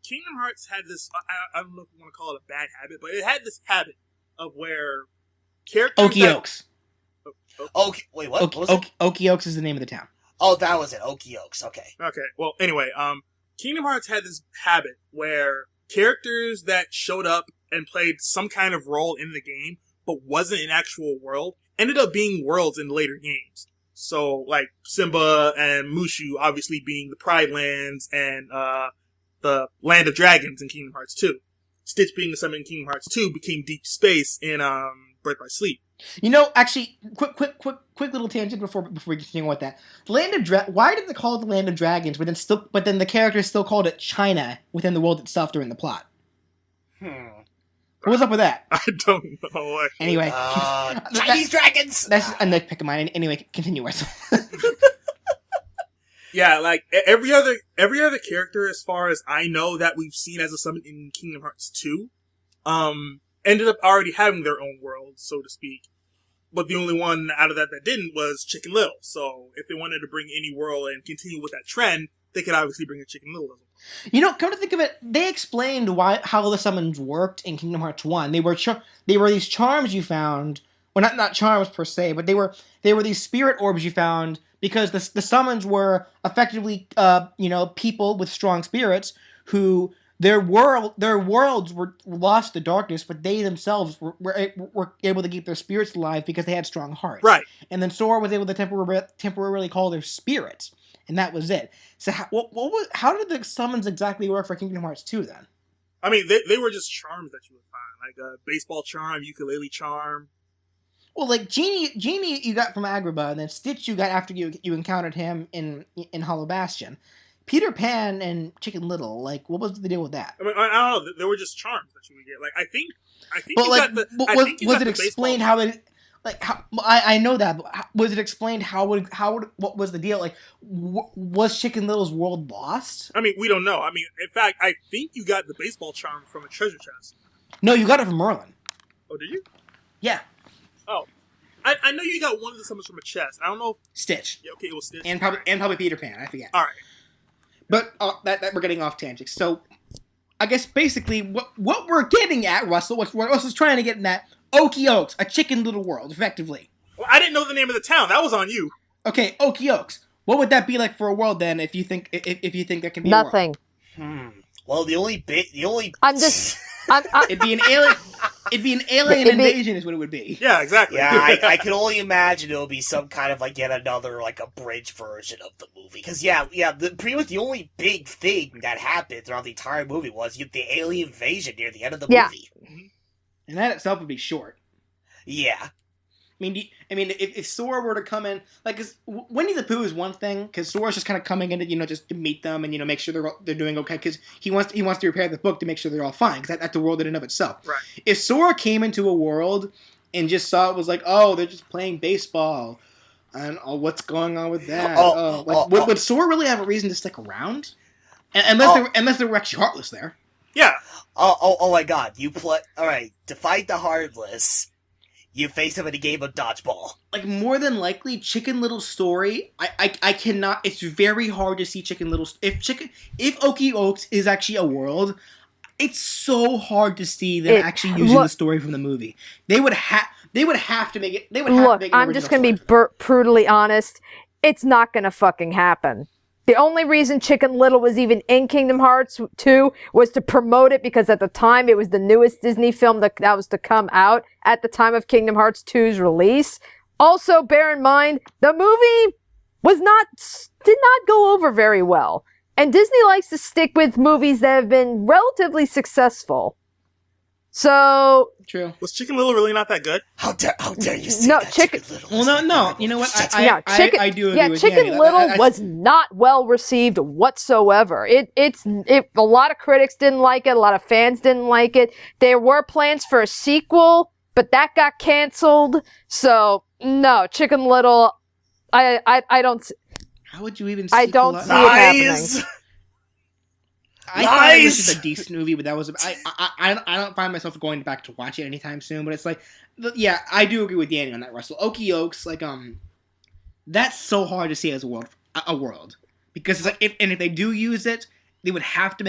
Kingdom Hearts had this. I don't know if you want to call it a bad habit, but it had this habit of where characters. Oaks. Okay, wait, what was it? Oaks is the name of the town. Oh, that was it. Oaks. Okay. Okay. Well, anyway, Kingdom Hearts had this habit where characters that showed up and played some kind of role in the game, but wasn't an actual world, ended up being worlds in later games. So, like, Simba and Mushu obviously being the Pride Lands and, the Land of Dragons in Kingdom Hearts 2. Stitch being the summon in Kingdom Hearts 2 became Deep Space in, Birth by Sleep. Actually, quick little tangent before we continue with that. Why did they call it the Land of Dragons, but then the characters still called it China within the world itself during the plot? What was up with that? I don't know. Actually. Anyway, Chinese dragons. That's a nitpick of mine. Anyway, continue. Yeah, like every other character, as far as I know, that we've seen as a summon in Kingdom Hearts 2, ended up already having their own world, so to speak. But the only one out of that didn't was Chicken Little. So if they wanted to bring any world and continue with that trend, they could obviously bring a Chicken Little. Come to think of it, they explained how the summons worked in Kingdom Hearts 1. They were these charms you found. Well, not charms per se, but they were these spirit orbs you found, because the summons were effectively people with strong spirits who their worlds were lost to darkness, but they themselves were able to keep their spirits alive because they had strong hearts. Right. And then Sora was able to temporarily call their spirits, and that was it. So how did the summons exactly work for Kingdom Hearts 2 then? I mean, they were just charms that you would find, like a baseball charm, ukulele charm. Well, like Genie you got from Agrabah, and then Stitch you got after you encountered him in Hollow Bastion. Peter Pan and Chicken Little, like, what was the deal with that? I mean, I don't know. They were just charms that you would get. Like, I think. But you like, got the, was it explained how it? Like, how, I know that, but was it explained how what was the deal? Like, was Chicken Little's world lost? I mean, we don't know. I mean, in fact, I think you got the baseball charm from a treasure chest. No, you got it from Merlin. Oh, did you? Yeah. Oh, I know you got one of the summons from a chest. I don't know if Stitch. Yeah, okay, it was Stitch. And probably Peter Pan. I forget. All right. But that we're getting off tangent. So, I guess basically what we're getting at, Russell, what Russell's trying to get in that Oaks, a Chicken Little world, effectively. Well, I didn't know the name of the town. That was on you. Okay, Oaks. What would that be like for a world then? If you think that can be nothing. A world? Well, the only it'd be an alien. It'd be an alien invasion, is what it would be. Yeah, exactly. Yeah, I can only imagine it'll be some kind of like yet another like abridged version of the movie. Because pretty much the only big thing that happened throughout the entire movie was the alien invasion near the end of the movie. And that itself would be short. Yeah. if Sora were to come in, like, 'cause Winnie the Pooh is one thing, because Sora's just kind of coming in to, just to meet them and, make sure they're doing okay, because he wants to repair the book to make sure they're all fine, because that's a world in and of itself. Right. If Sora came into a world and just saw it was like, oh, they're just playing baseball, and what's going on with that? Would Sora really have a reason to stick around? Unless they were actually heartless there. Yeah. Oh my god, alright, to fight the Heartless, you face him in a game of dodgeball. Like, more than likely, Chicken Little's story, I cannot, it's very hard to see Chicken Little's, if Okie Oaks is actually a world, it's so hard to see them actually using the story from the movie. They would have to make it, I'm just gonna be brutally honest, it's not gonna fucking happen. The only reason Chicken Little was even in Kingdom Hearts 2 was to promote it, because at the time it was the newest Disney film that was to come out at the time of Kingdom Hearts 2's release. Also, bear in mind, the movie did not go over very well. And Disney likes to stick with movies that have been relatively successful. So... True. Was Chicken Little really not that good? How dare you say that, Chicken Little? Well, no. You know what? I do agree with Chicken Danny. Little was not well received whatsoever. A lot of critics didn't like it. A lot of fans didn't like it. There were plans for a sequel, but that got canceled. So no, Chicken Little. I don't. How would you even? I don't see it happening. I thought it was just a decent movie, but that was. I don't find myself going back to watch it anytime soon. But it's like, yeah, I do agree with Danny on that, Russell. Okie Oaks, like, that's so hard to see as a world, because it's like, if they do use it, they would have to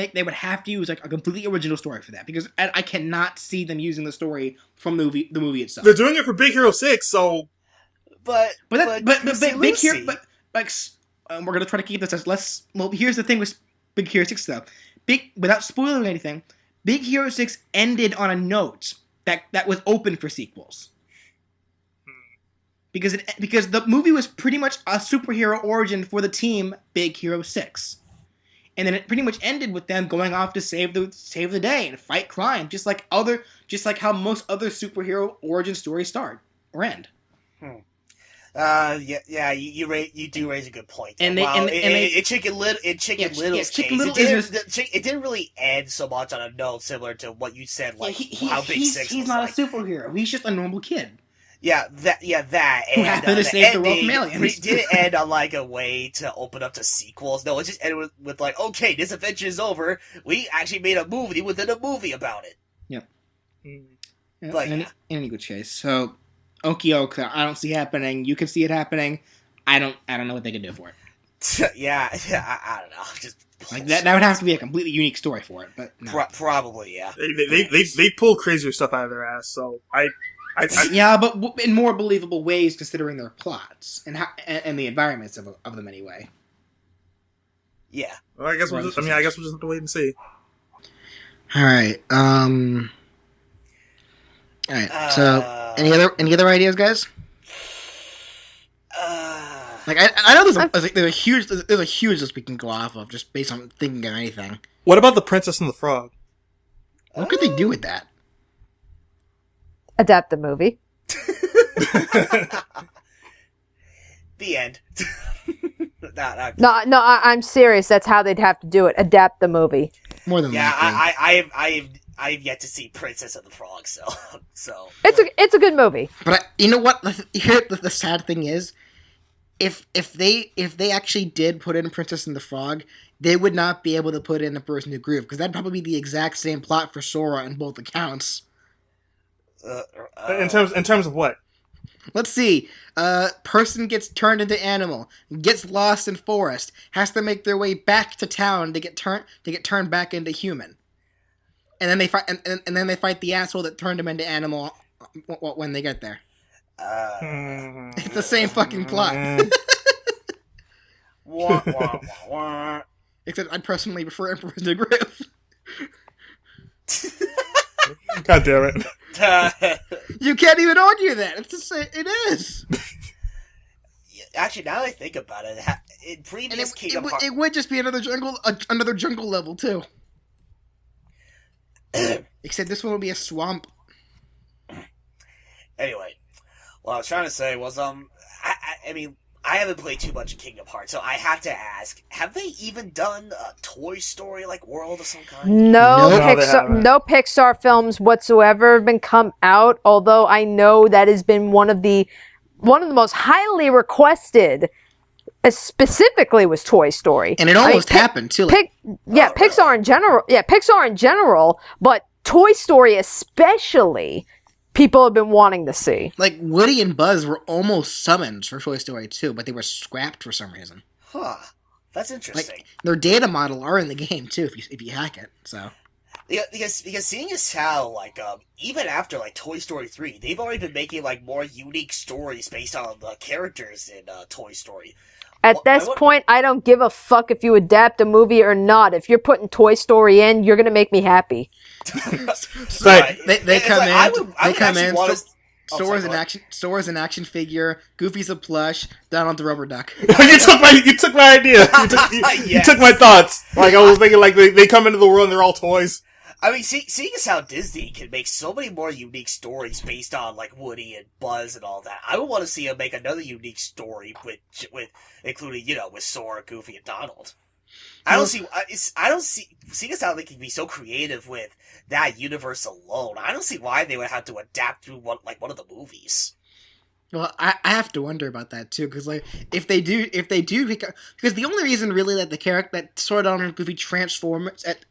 use like a completely original story for that, because I cannot see them using the story from the movie itself. They're doing it for Big Hero 6, so. But Big Hero, we're gonna try to keep this as less. Well, here's the thing with Big Hero 6 though. Without spoiling anything, Big Hero 6 ended on a note that was open for sequels. Because the movie was pretty much a superhero origin for the team Big Hero 6. And then it pretty much ended with them going off to save the day and fight crime, just like how most other superhero origin stories start or end. You do raise a good point. And Chicken Little's case, it didn't really end so much on a note similar to what you said, like how Big Six was. He's not a superhero. He's just a normal kid. That. Who happened to save the world from aliens. It didn't end on like a way to open up to sequels. No, it just ended with like, okay, this adventure is over. We actually made a movie within a movie about it. Yep. But in any good case, so. Okie Oak, I don't see happening. You can see it happening. I don't know what they can do for it. I don't know. Just like that would have to be a completely unique story for it, but no. Probably, yeah. They pull crazier stuff out of their ass. So yeah, but in more believable ways, considering their plots and the environments of them anyway. Yeah. Well, I guess we'll just have to wait and see. All right. All right. So. Any other ideas, guys? Like I know there's a huge list we can go off of just based on thinking of anything. What about the Princess and the Frog? What could they do with that? Adapt the movie. The end. No, I'm serious. That's how they'd have to do it. Adapt the movie. More than likely. I've yet to see Princess and the Frog, so it's a good movie. But you know what? Here, the sad thing is, if they actually did put in Princess and the Frog, they would not be able to put in a Person Who Groove, because that'd probably be the exact same plot for Sora in both accounts. In terms of what? Let's see. Person gets turned into animal, gets lost in forest, has to make their way back to town to get turned back into human. And then they fight, and then they fight the asshole that turned him into animal when they get there. It's the same fucking plot. Except I'd personally prefer Emperor's New Groove. God damn it! You can't even argue that. It's the same. It is. Actually, now that I think about it, in previous Kingdom Hearts, it would just be another jungle level too. Except this one will be a swamp. Anyway, What I was trying to say was, I mean, I haven't played too much of Kingdom Hearts, so I have to ask: have they even done a Toy Story like world of some kind? No, No, no Pixar films whatsoever have been come out. Although I know that has been one of the most highly requested. Specifically was Toy Story, and it almost happened too. Pixar in general. Yeah, Pixar in general, but Toy Story especially. People have been wanting to see. Like, Woody and Buzz were almost summoned for Toy Story 2, but they were scrapped for some reason. Huh. That's interesting. Like, their data model are in the game, too, if you hack it, so... Yeah, because seeing as how, like, even after, like, Toy Story 3, they've already been making, like, more unique stories based on the characters in Toy Story. At this point, I don't give a fuck if you adapt a movie or not. If you're putting Toy Story in, you're gonna make me happy. Right. They come in. Sora's an action figure. Goofy's a plush. Donald's a rubber duck. You took my idea. You took my thoughts. Like, I was thinking, like, they come into the world and they're all toys. I mean, seeing as how Disney can make so many more unique stories based on, like, Woody and Buzz and all that, I would want to see them make another unique story with including, you know, with Sora, Goofy, and Donald. I don't see, seeing as how they can be so creative with that universe alone, I don't see why they would have to adapt through one of the movies. Well, I have to wonder about that too, because like if they do, because the only reason really that the character that Sora, Donald, and Goofy transform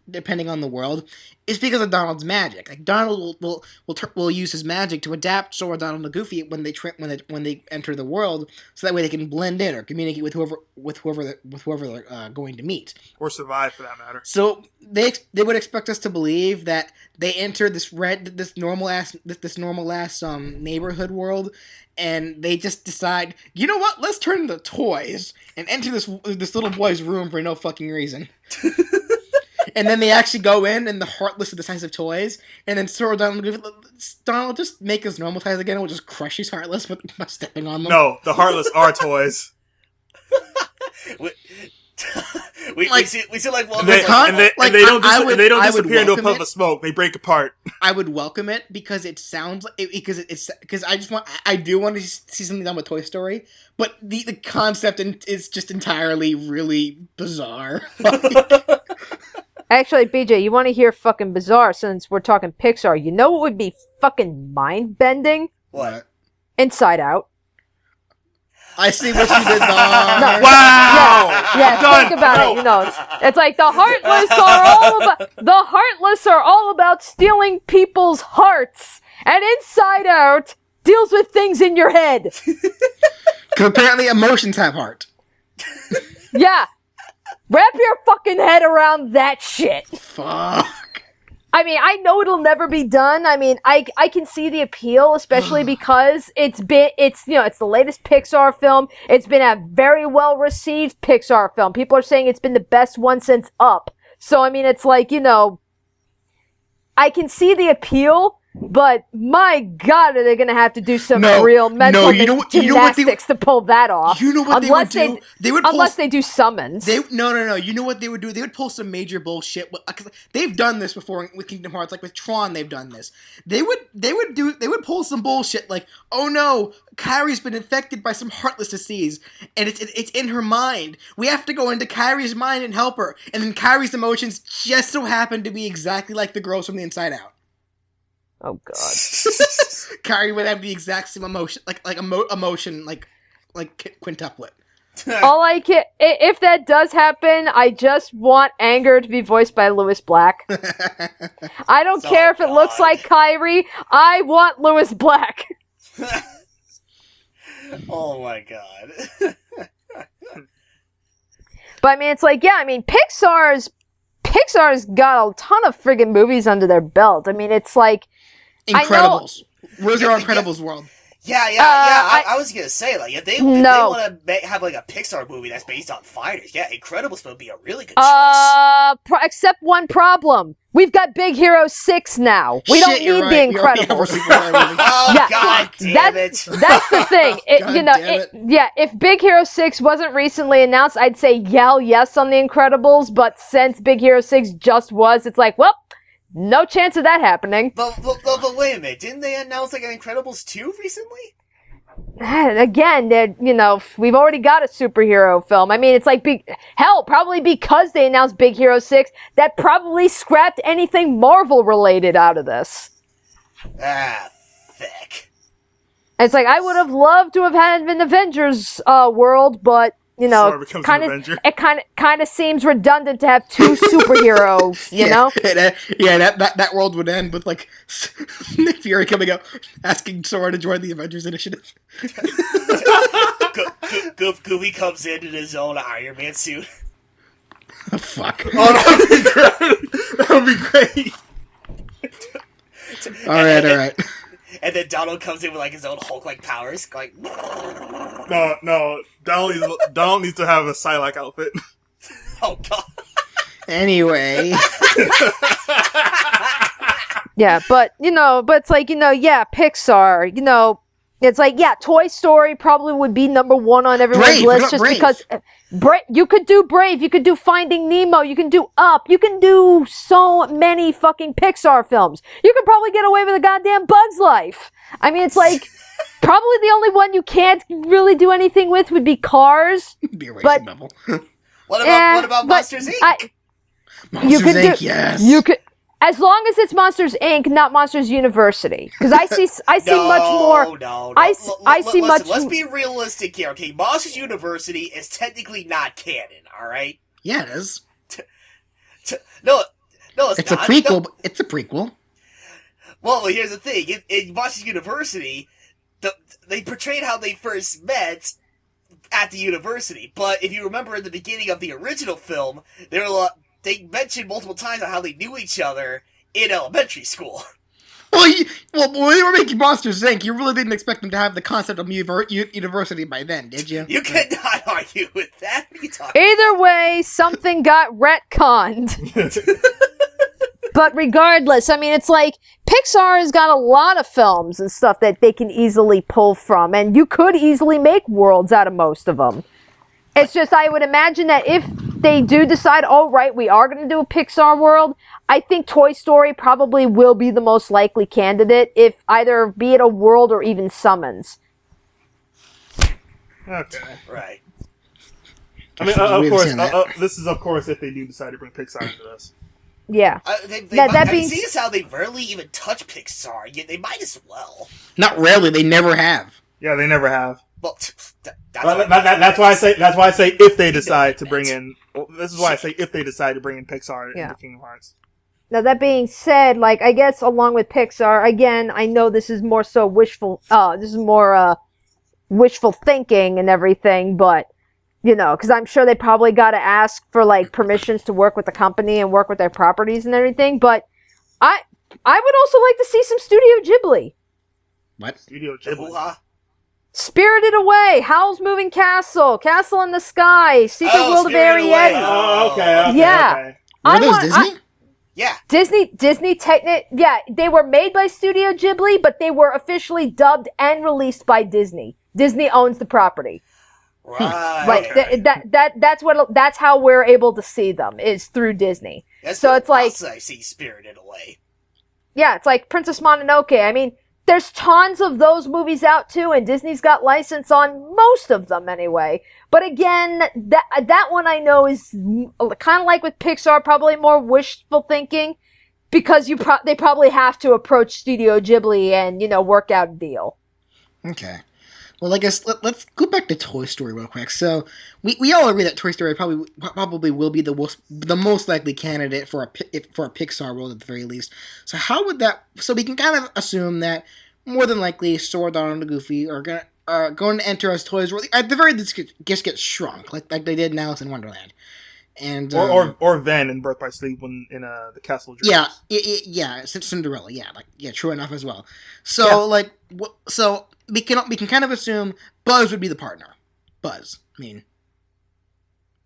depending on the world is because of Donald's magic. Like Donald will use his magic to adapt Sora, Donald, and Goofy when they enter the world, so that way they can blend in or communicate with whoever they're going to meet or survive for that matter. So they would expect us to believe that they enter this normal ass neighborhood world. And they just decide, you know what? Let's turn into toys and enter this little boy's room for no fucking reason. And then they actually go in, and the Heartless are the size of toys. And then Sora, Donald, just make his normal size again. And we'll just crush his Heartless by stepping on them. No, the Heartless are toys. We see like one. They don't disappear into a puff of smoke. They break apart. I would welcome it because it sounds because I do want to see something done with Toy Story, but the concept is just entirely really bizarre. Actually, BJ, you want to hear fucking bizarre since we're talking Pixar? You know what would be fucking mind bending? What? Inside Out. I see what you did there. No. Wow! Yeah, think about it. You know, it's like the Heartless are all about stealing people's hearts, and Inside Out deals with things in your head. Because apparently emotions have heart. Yeah, wrap your fucking head around that shit. Fuck. I mean, I know it'll never be done. I mean, I can see the appeal, especially because it's the latest Pixar film. It's been a very well received Pixar film. People are saying it's been the best one since Up. So, I mean, it's like, you know, I can see the appeal, but my God, are they going to have to do some real mental gymnastics to pull that off? You know what they would do? Unless they do summons. No. You know what they would do? They would pull some major bullshit. Cause they've done this before with Kingdom Hearts, like with Tron. They've done this. They would pull some bullshit like, oh no, Kyrie's been infected by some heartless disease, and it's in her mind. We have to go into Kyrie's mind and help her. And then Kyrie's emotions just so happen to be exactly like the girls from the Inside Out. Oh God! Kyrie would have the exact same emotion, emotion, like quintuplet. All I can, if that does happen, I just want Anger to be voiced by Louis Black. I don't care if it looks like Kyrie. I want Louis Black. Oh my God! But I mean, it's like, yeah, I mean, Pixar's got a ton of friggin' movies under their belt. I mean, it's like Incredibles. Where's your Incredibles world? Yeah. I was gonna say, like, if they want to have like a Pixar movie that's based on fighters, yeah, Incredibles would be a really good choice. Except one problem: we've got Big Hero 6 now. We don't need the Incredibles. God damn it! That's the thing. If Big Hero 6 wasn't recently announced, I'd say yes on the Incredibles. But since Big Hero 6 just was, it's like, well, no chance of that happening. But wait a minute, didn't they announce like an Incredibles 2 recently? again, that we've already got a superhero film. I mean, it's like probably because they announced Big Hero 6, that probably scrapped anything Marvel related out of this. Thick. It's like I would have loved to have had an Avengers world, but Sora becomes an Avenger. it kind of seems redundant to have two superheroes. You know? That world would end with like Nick Fury coming up asking Sora to join the Avengers Initiative. Goofy comes in his own Iron Man suit. Oh, fuck. Oh, that would be great. All right. And then Donald comes in with like his own Hulk-like powers, like. No. Donald needs to have a Psylocke outfit. Oh God. Anyway. Yeah, but it's like Pixar. It's like Toy Story probably would be number one on everyone's list just because. You could do Brave, you could do Finding Nemo, you can do Up, you can do so many fucking Pixar films. You could probably get away with a goddamn Bug's Life. I mean, it's like, probably the only one you can't really do anything with would be Cars. Be a racing novel. What about Monsters Inc? Monsters Inc. Yes. You could, as long as it's Monsters Inc., not Monsters University, because I see much more. No. I see much. Let's be realistic here, okay? Monsters University is technically not canon, all right? Yeah, it is. No, it's It's not. a prequel. No. It's a prequel. Well, here's the thing: in Monsters University, they portrayed how they first met at the university. But if you remember, in the beginning of the original film, they mentioned multiple times on how they knew each other in elementary school. Well, when they were making Monsters Inc., you really didn't expect them to have the concept of university by then, did you? You cannot argue with that. What are you talking Either way, something got retconned. But regardless, I mean, it's like Pixar has got a lot of films and stuff that they can easily pull from, and you could easily make worlds out of most of them. It's just, I would imagine that if they do decide, right, we are going to do a Pixar world, I think Toy Story probably will be the most likely candidate, if either be it a world or even summons. Okay. Right. I mean, of course, this is, of course, if they do decide to bring Pixar into this. Yeah. Seeing as how they rarely even touch Pixar, they might as well. Not rarely, they never have. Yeah, they never have. Well, that's why I say if they decide to bring in. Well, this is why I say if they decide to bring in Pixar into Kingdom Hearts. Now that being said, like I guess along with Pixar, again, I know this is more so wishful. This is more wishful thinking and everything, but because I'm sure they probably got to ask for like permissions to work with the company and work with their properties and everything. But I would also like to see some Studio Ghibli. What? Studio Ghibli? Spirited Away, Howl's Moving Castle, Castle in the Sky, Secret World of Arietti. Oh, okay. Yeah. Were those Disney? Yeah. Disney they were made by Studio Ghibli, but they were officially dubbed and released by Disney. Disney owns the property. Right. Like that's how we're able to see them, is through Disney. So it's like I see Spirited Away. Yeah, it's like Princess Mononoke. I mean, there's tons of those movies out too, and Disney's got license on most of them anyway. But again, that one I know is kind of like with Pixar, probably more wishful thinking, because they probably have to approach Studio Ghibli and work out a deal. Okay. Well, I guess let's go back to Toy Story real quick. So we all agree that Toy Story probably will be the most likely candidate for a Pixar world at the very least. So how would that? So we can kind of assume that more than likely Sora, Donald, and Goofy are going to enter as toys. At the very least, just get shrunk like they did in Alice in Wonderland. And or Ven in Birth by Sleep when in the Castle of Dreams. Yeah, Cinderella. Yeah, true enough as well. So so we can kind of assume Buzz would be the partner. Buzz, I mean,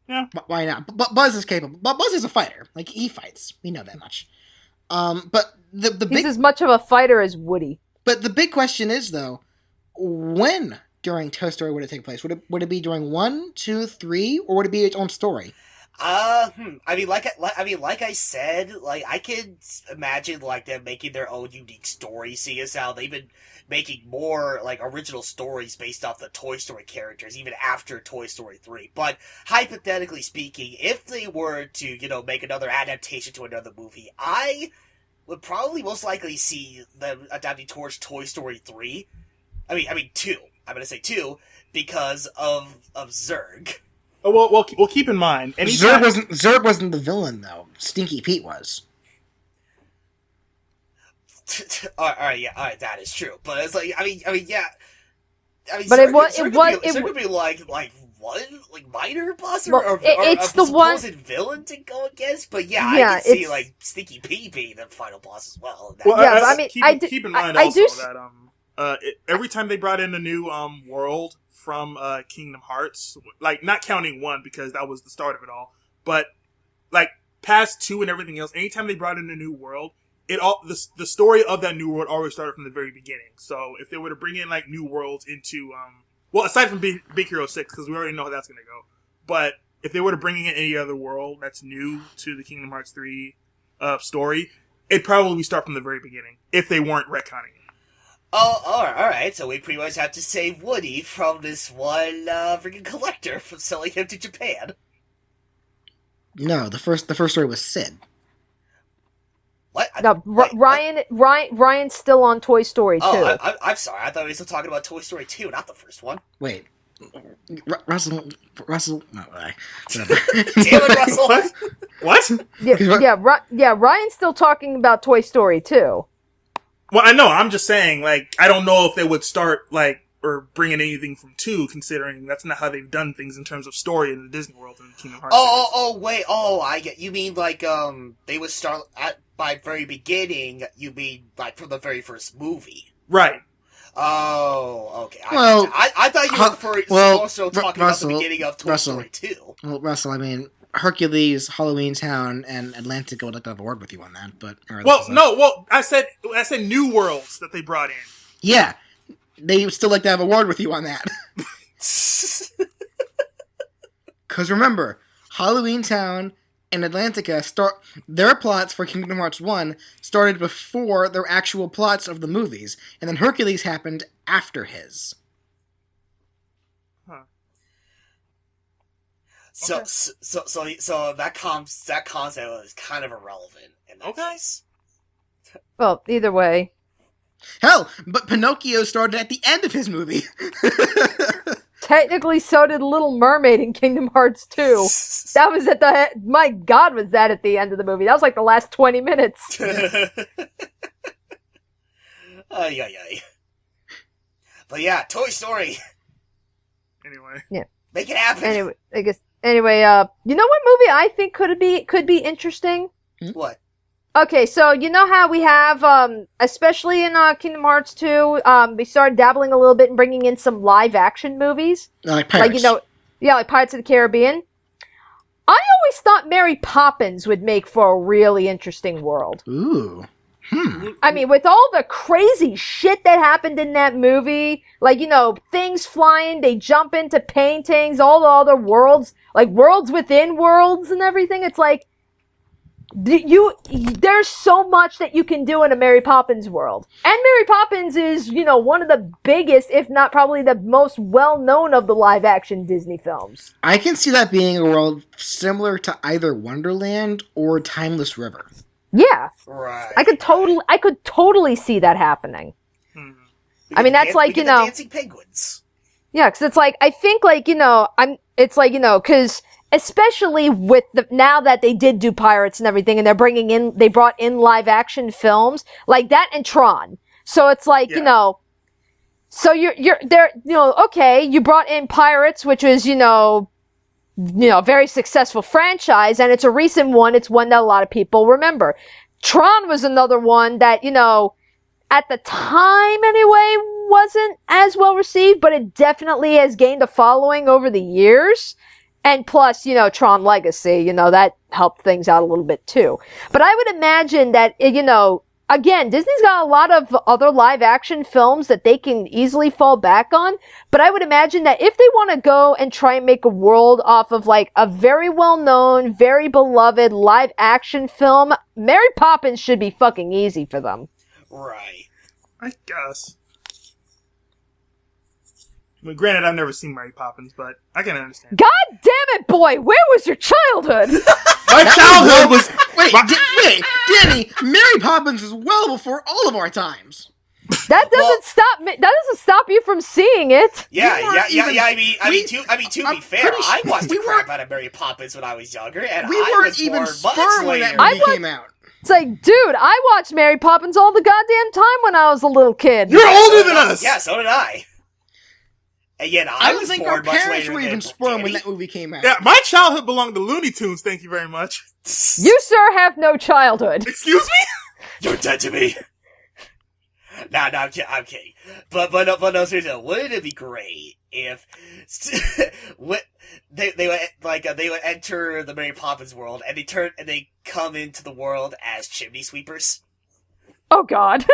yeah, why not? But Buzz is capable. But Buzz is a fighter. Like he fights. We know that much. But he's as much of a fighter as Woody. But the big question is though, when during Toy Story would it take place? Would it be during 1, 2, 3, or would it be its own story? Like I said, like I could imagine like them making their own unique story. See as how they've been making more like original stories based off the Toy Story characters, even after Toy Story 3. But hypothetically speaking, if they were to make another adaptation to another movie, I would probably most likely see them adapting towards Toy Story 3. I mean 2. I'm gonna say 2 because of Zurg. Oh, well, keep in mind, Zurg wasn't the villain though. Stinky Pete was. All right, that is true. But it's like, yeah. But Zurg, it was Zurg could be like one like minor boss or it's a the supposed one villain to go against. But yeah, Yeah, I can see it's- like Stinky Pete being the final boss as well. Well, Yeah, but I mean, keep in mind I also do that every time they brought in a new world from Kingdom Hearts, like not counting 1 because that was the start of it all, but like past 2 and everything else, anytime they brought in a new world, the story of that new world always started from the very beginning. So if they were to bring in like new worlds into well, aside from Big Hero 6, because we already know how that's going to go, but if they were to bring in any other world that's new to the Kingdom Hearts 3 story, it'd probably start from the very beginning if they weren't retconning it. Oh, alright, so we pretty much have to save Woody from this one freaking collector from selling him to Japan. No, the first story was Sid. What? No, Wait, Ryan's still on Toy Story 2. Oh, I'm sorry, I thought we were still talking about Toy Story 2, not the first one. Wait, Russell. No, whatever. Damn it, Russell! What? Ryan's still talking about Toy Story 2. Well, I know. I'm just saying, like, I don't know if they would start, like, or bring in anything from 2, considering that's not how they've done things in terms of story in the Disney World and Kingdom Hearts. Wait, I get. You mean like they would start by very beginning? You mean like from the very first movie? Right. Oh, okay. Well, I thought you were also talking about the beginning of Toy Story 2. Well, Russell, I mean, Hercules, Halloween Town, and Atlantica would like to have a word with you on that, but... I said new worlds that they brought in. Yeah, they would still like to have a word with you on that. Because remember, Halloween Town and Atlantica their plots for Kingdom Hearts 1 started before their actual plots of the movies, and then Hercules happened after his. Huh. So, Okay. so that concept is kind of irrelevant in that case. Well, either way. Hell, but Pinocchio started at the end of his movie. Technically, so did Little Mermaid in Kingdom Hearts 2. That was my God, was that at the end of the movie? That was like the last 20 minutes. Ay. But yeah, Toy Story. Anyway. Yeah. Make it happen. Anyway, you know what movie I think could be interesting? What? Okay, so you know how we have, especially in Kingdom Hearts 2, we started dabbling a little bit and bringing in some live-action movies. Like Pirates. Like Pirates of the Caribbean. I always thought Mary Poppins would make for a really interesting world. Ooh. I mean, with all the crazy shit that happened in that movie, like, things flying, they jump into paintings, all the other worlds, like worlds within worlds and everything, it's like, there's so much that you can do in a Mary Poppins world. And Mary Poppins is, one of the biggest, if not probably the most well-known of the live-action Disney films. I can see that being a world similar to either Wonderland or Timeless River. Yeah. Right. I could totally see that happening. I mean, that's like, the dancing penguins. Yeah, because it's like, I think, like, because especially with now that they did do Pirates and everything, and they brought in live action films, like that and Tron. So it's like, so you're there, okay, you brought in Pirates, which is, a very successful franchise, and it's a recent one. It's one that a lot of people remember. Tron was another one that, at the time anyway, wasn't as well received, but it definitely has gained a following over the years. And plus, Tron Legacy, that helped things out a little bit too. But I would imagine that, again, Disney's got a lot of other live action films that they can easily fall back on, but I would imagine that if they want to go and try and make a world off of like a very well-known, very beloved live action film, Mary Poppins should be fucking easy for them. Right. I guess. I mean, granted, I've never seen Mary Poppins, but I can understand. God damn it, boy! Where was your childhood? My childhood was... Wait, Danny, Mary Poppins is well before all of our times. That doesn't stop you from seeing it. Yeah. I mean, to be fair, I watched the crap out of Mary Poppins when I was younger, and We I weren't was even born sperm much when later. that movie came out. It's like, dude, I watched Mary Poppins all the goddamn time when I was a little kid. You're older than us! Yeah, so did I. And yet, I don't was think born our much parents later were than even sperm when Danny. that movie came out. Yeah, my childhood belonged to Looney Tunes, thank you very much. You, sir, have no childhood. Excuse me? You're dead to me. No, I'm kidding. But no, seriously, wouldn't it be great if they would enter the Mary Poppins world and they come into the world as chimney sweepers? Oh, God.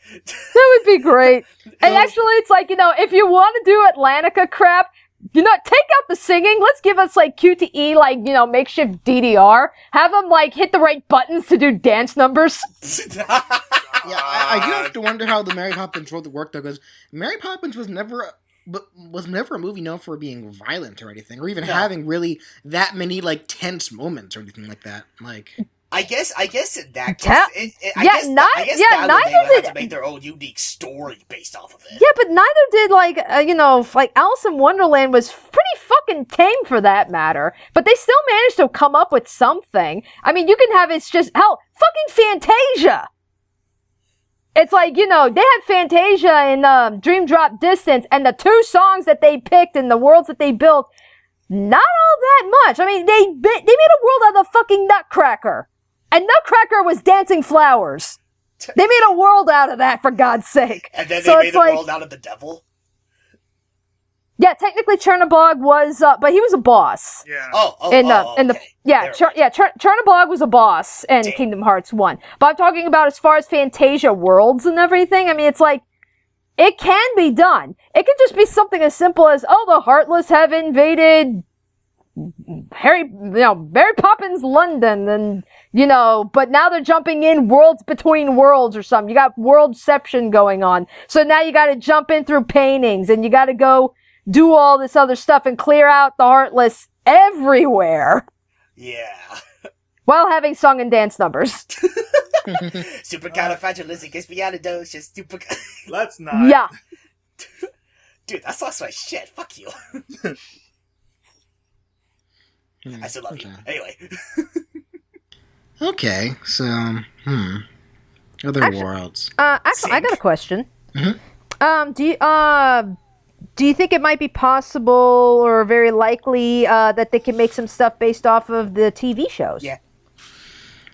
That would be great. And actually, it's like, if you want to do Atlantica crap, take out the singing. Let's give us, like, QTE, like, makeshift DDR. Have them, like, hit the right buttons to do dance numbers. Yeah, I do have to wonder how the Mary Poppins world worked, though, because Mary Poppins was never a movie known for being violent or anything, or even having really that many, like, tense moments or anything like that. Like... I guess in that case, Yeah, I guess now neither they would have did- to make their own unique story based off of it. Yeah, but neither did, like Alice in Wonderland was pretty fucking tame for that matter. But they still managed to come up with something. I mean, you can have it's just, hell, fucking Fantasia! It's like, they had Fantasia in Dream Drop Distance, and the two songs that they picked and the worlds that they built, not all that much. I mean, they made a world out of the fucking Nutcracker. And Nutcracker was dancing flowers. They made a world out of that, for God's sake. And then they made a world out of the devil? Yeah, technically Chernobog was, but he was a boss. Yeah. Chernobog was a boss in Kingdom Hearts 1. But I'm talking about as far as Fantasia worlds and everything, I mean, it's like, it can be done. It could just be something as simple as, the Heartless have invaded Mary Poppins London, and, but now they're jumping in worlds between worlds or something. You got worldception going on. So now you gotta jump in through paintings, and you gotta go do all this other stuff and clear out the Heartless everywhere. Yeah. While having song and dance numbers. Supercalifragilisticexpialidocious. Let's not. Yeah. Dude, that's not my shit. Fuck you. I still love you. Anyway. Okay, so, other worlds. Actually, I got a question. Mm-hmm. Do you think it might be possible or very likely that they can make some stuff based off of the TV shows? Yeah.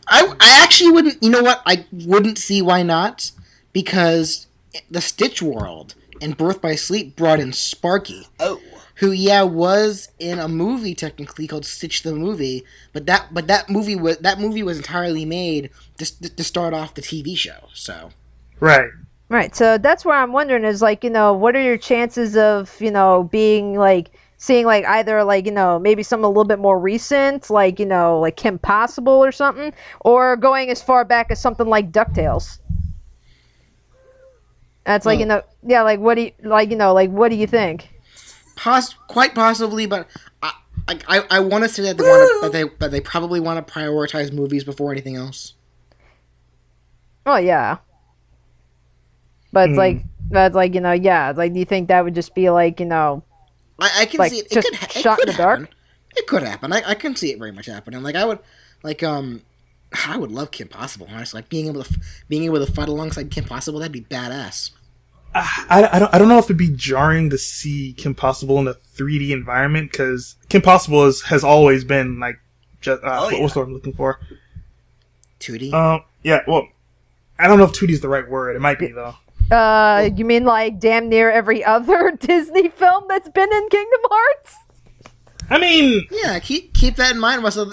I actually wouldn't, I wouldn't see why not, because the Stitch world and Birth by Sleep brought in Sparky. Oh. Who, was in a movie technically called Stitch the Movie, but that movie was entirely made to start off the TV show, so. Right. Right, so that's where I'm wondering is, like, what are your chances of, being, like, seeing, like, either, like, maybe something a little bit more recent, like, like Kim Possible or something, or going as far back as something like DuckTales. That's like, like, what do you think? Quite possibly, but I want to say that they probably want to prioritize movies before anything else. Oh, yeah. But it's like, it's like, do you think that would just be like, I can like, see it. just It could shot in the dark? happen. It could happen. I can see it very much happening. Like, I would love Kim Possible, honestly. Like, being able to fight alongside Kim Possible, that'd be badass. I don't know if it'd be jarring to see Kim Possible in a 3D environment, because Kim Possible has always been like just what's the word I'm looking for? 2D. Yeah. Well, I don't know if 2D is the right word. It might be though. You mean like damn near every other Disney film that's been in Kingdom Hearts? I mean, yeah. Keep that in mind, Russell.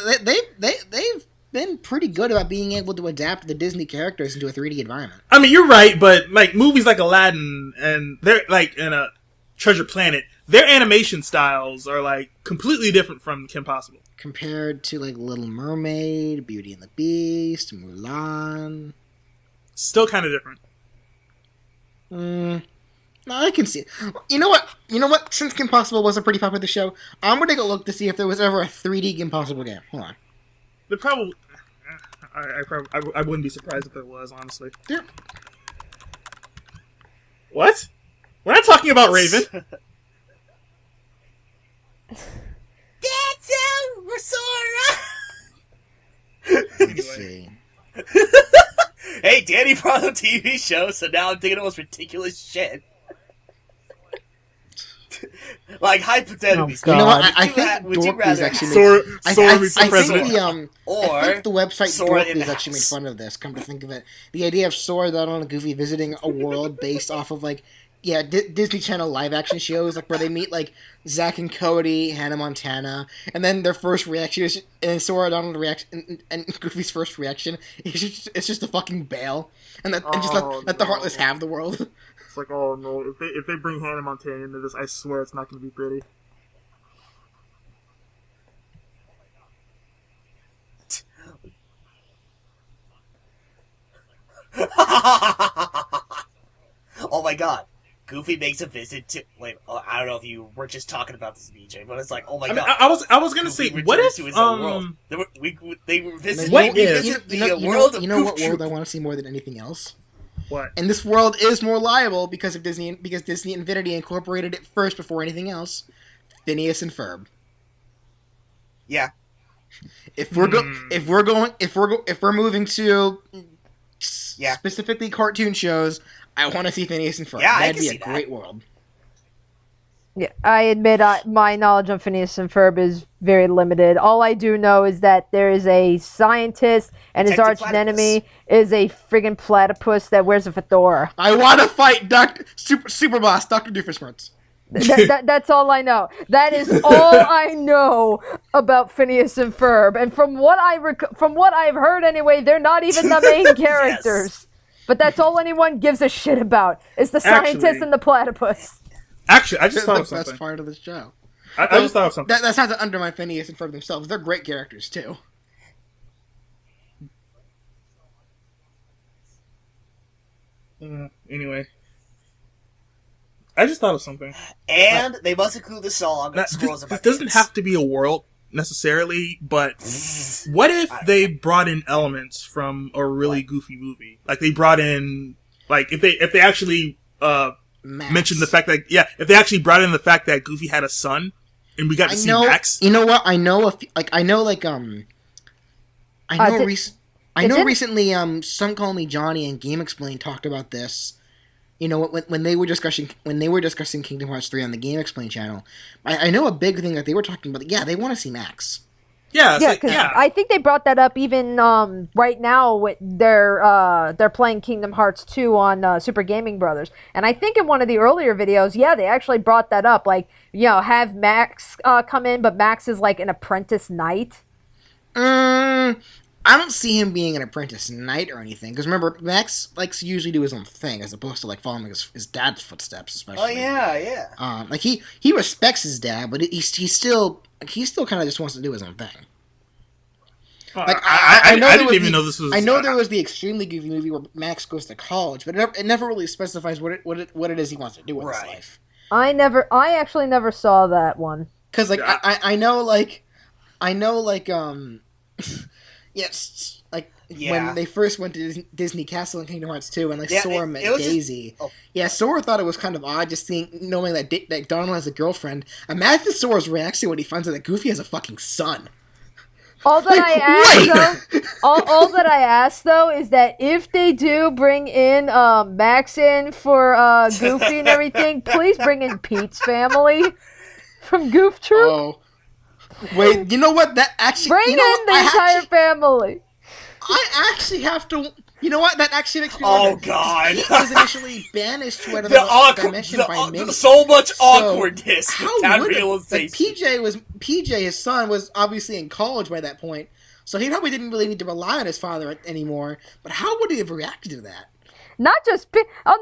been pretty good about being able to adapt the Disney characters into a 3D environment. I mean, you're right, but like movies like Aladdin and they're like in a Treasure Planet, their animation styles are like completely different from Kim Possible. Compared to like Little Mermaid, Beauty and the Beast, Mulan. Still kind of different. No, I can see it. You know what? Since Kim Possible was a pretty popular show, I'm gonna take a look to see if there was ever a 3D Kim Possible game. Hold on. There probably, I wouldn't be surprised if there was, honestly. Yeah. What? We're not talking about Raven. That's we're Sora. Let's see. Hey, Danny brought up TV show, so now I'm thinking the most ridiculous shit. Like hypothetically, Oh, You know what? God. I think Dorkly's actually Sora I meets the president. or I think the website Sora in Dorkly's the actually made house. fun of this. Come to think of it, the idea of Sora, Donald, and Goofy visiting a world based off of like, Disney Channel live action shows, like where they meet like Zack and Cody, Hannah Montana, and then their first reaction is, and Sora, Donald reaction, and Goofy's first reaction is just a fucking bail, and just let the Heartless have the world. It's like, oh no, if they bring Hannah Montana into this, I swear it's not going to be pretty. Oh my god. Goofy makes a visit to. Wait, I don't know if you were just talking about this, BJ, but it's like, oh my I mean, god. I was gonna say, Goofy what returns if to his own world. They were visiting. What we if- visit the world of you know Goof what Troop. world I want to see more than anything else? What? And this world is more liable because Disney Infinity incorporated it first before anything else. Phineas and Ferb. Yeah. If we're moving to Yeah. specifically cartoon shows, I want to see Phineas and Ferb. Yeah, I That'd can be see a that. great world. Yeah, I admit my knowledge of Phineas and Ferb is very limited. All I do know is that there is a scientist, and his Detective arch enemy is a friggin' platypus that wears a fedora. I want to fight Super Boss, Dr. Doofenshmirtz. That's all I know. That is all I know about Phineas and Ferb. And from what I've heard anyway, they're not even the main characters. But that's all anyone gives a shit about. Is the scientist Actually- and the platypus. Actually, I just thought The of something. best part of the show. I just thought of something. That's not to undermine Phineas and Ferb themselves. They're great characters too. Anyway. I just thought of something. And they must include the song Now, Squirrels in My this doesn't Pants. have to be a world necessarily, but what if they brought in elements from a really goofy movie? Like they brought in, like if they actually Max. mentioned the fact that if they actually brought in the fact that Goofy had a son and we got to see Max. You know what? I know recently Some Call Me Johnny and Game Explain talked about this. You know, when they were discussing Kingdom Hearts 3 on the Game Explain channel, I know a big thing that they were talking about. Yeah, they want to see Max. Yeah, Yeah, because I think they brought that up even right now. They're playing Kingdom Hearts 2 on Super Gaming Brothers, and I think in one of the earlier videos, they actually brought that up. Like, have Max come in, but Max is like an apprentice knight. I don't see him being an apprentice knight or anything. Because remember, Max likes to usually do his own thing as opposed to like following his dad's footsteps, especially. Oh yeah. Like he respects his dad, but he still kind of just wants to do his own thing. Like I didn't even know this was. I know there was the extremely goofy movie where Max goes to college, but it never really specifies what it is he wants to do with his life. I actually never saw that one. Because like I know yes, like when they first went to Disney Castle in Kingdom Hearts 2 and Sora met Daisy. Sora thought it was kind of odd just knowing that Donald has a girlfriend. Imagine Sora's reaction when he finds out that Goofy has a fucking son. All that I ask though is that if they do bring in Max in for Goofy and everything, please bring in Pete's family from Goof Troop. Oh. Wait, you know what? That actually Bring in the entire family. I actually have to. You know what? That actually makes me Oh wonder. god. Pete was initially banished to another dimension by Minnie. So much awkwardness with that would it? realization. Like PJ, his son, was obviously in college by that point. So he probably didn't really need to rely on his father anymore. But how would he have reacted to that? Not just not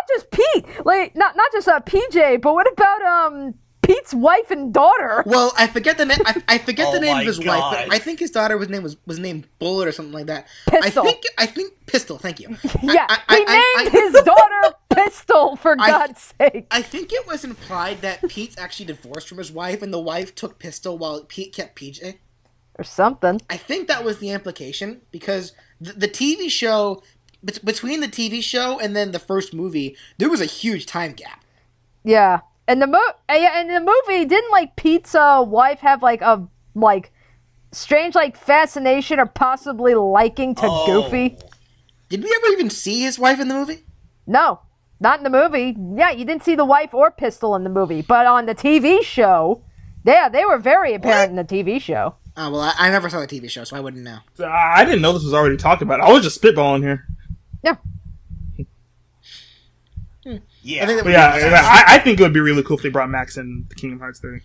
just Pete, like not just PJ, but what about Pete's wife and daughter? Well, I forget the name. I forget Oh the name my of his wife, God. but I think his daughter was named Bullet or something like that. Pistol. I think Pistol. Thank you. Yeah, I he named his daughter Pistol, for God's sake. I think it was implied that Pete's actually divorced from his wife, and the wife took Pistol while Pete kept PJ. Or something. I think that was the implication, because the TV show, between the TV show and then the first movie, there was a huge time gap. Yeah. And in the movie, didn't like Pete's wife have like a strange like fascination or possibly liking to Goofy? Did we ever even see his wife in the movie? No, not in the movie. Yeah, you didn't see the wife or Pistol in the movie, but on the TV show, yeah, they were very apparent in the TV show. Oh, well, I never saw the TV show, so I wouldn't know. I didn't know this was already talked about. I was just spitballing here. Yeah. Yeah. I think that But yeah, I think it would be really cool if they brought Max in the Kingdom Hearts 3.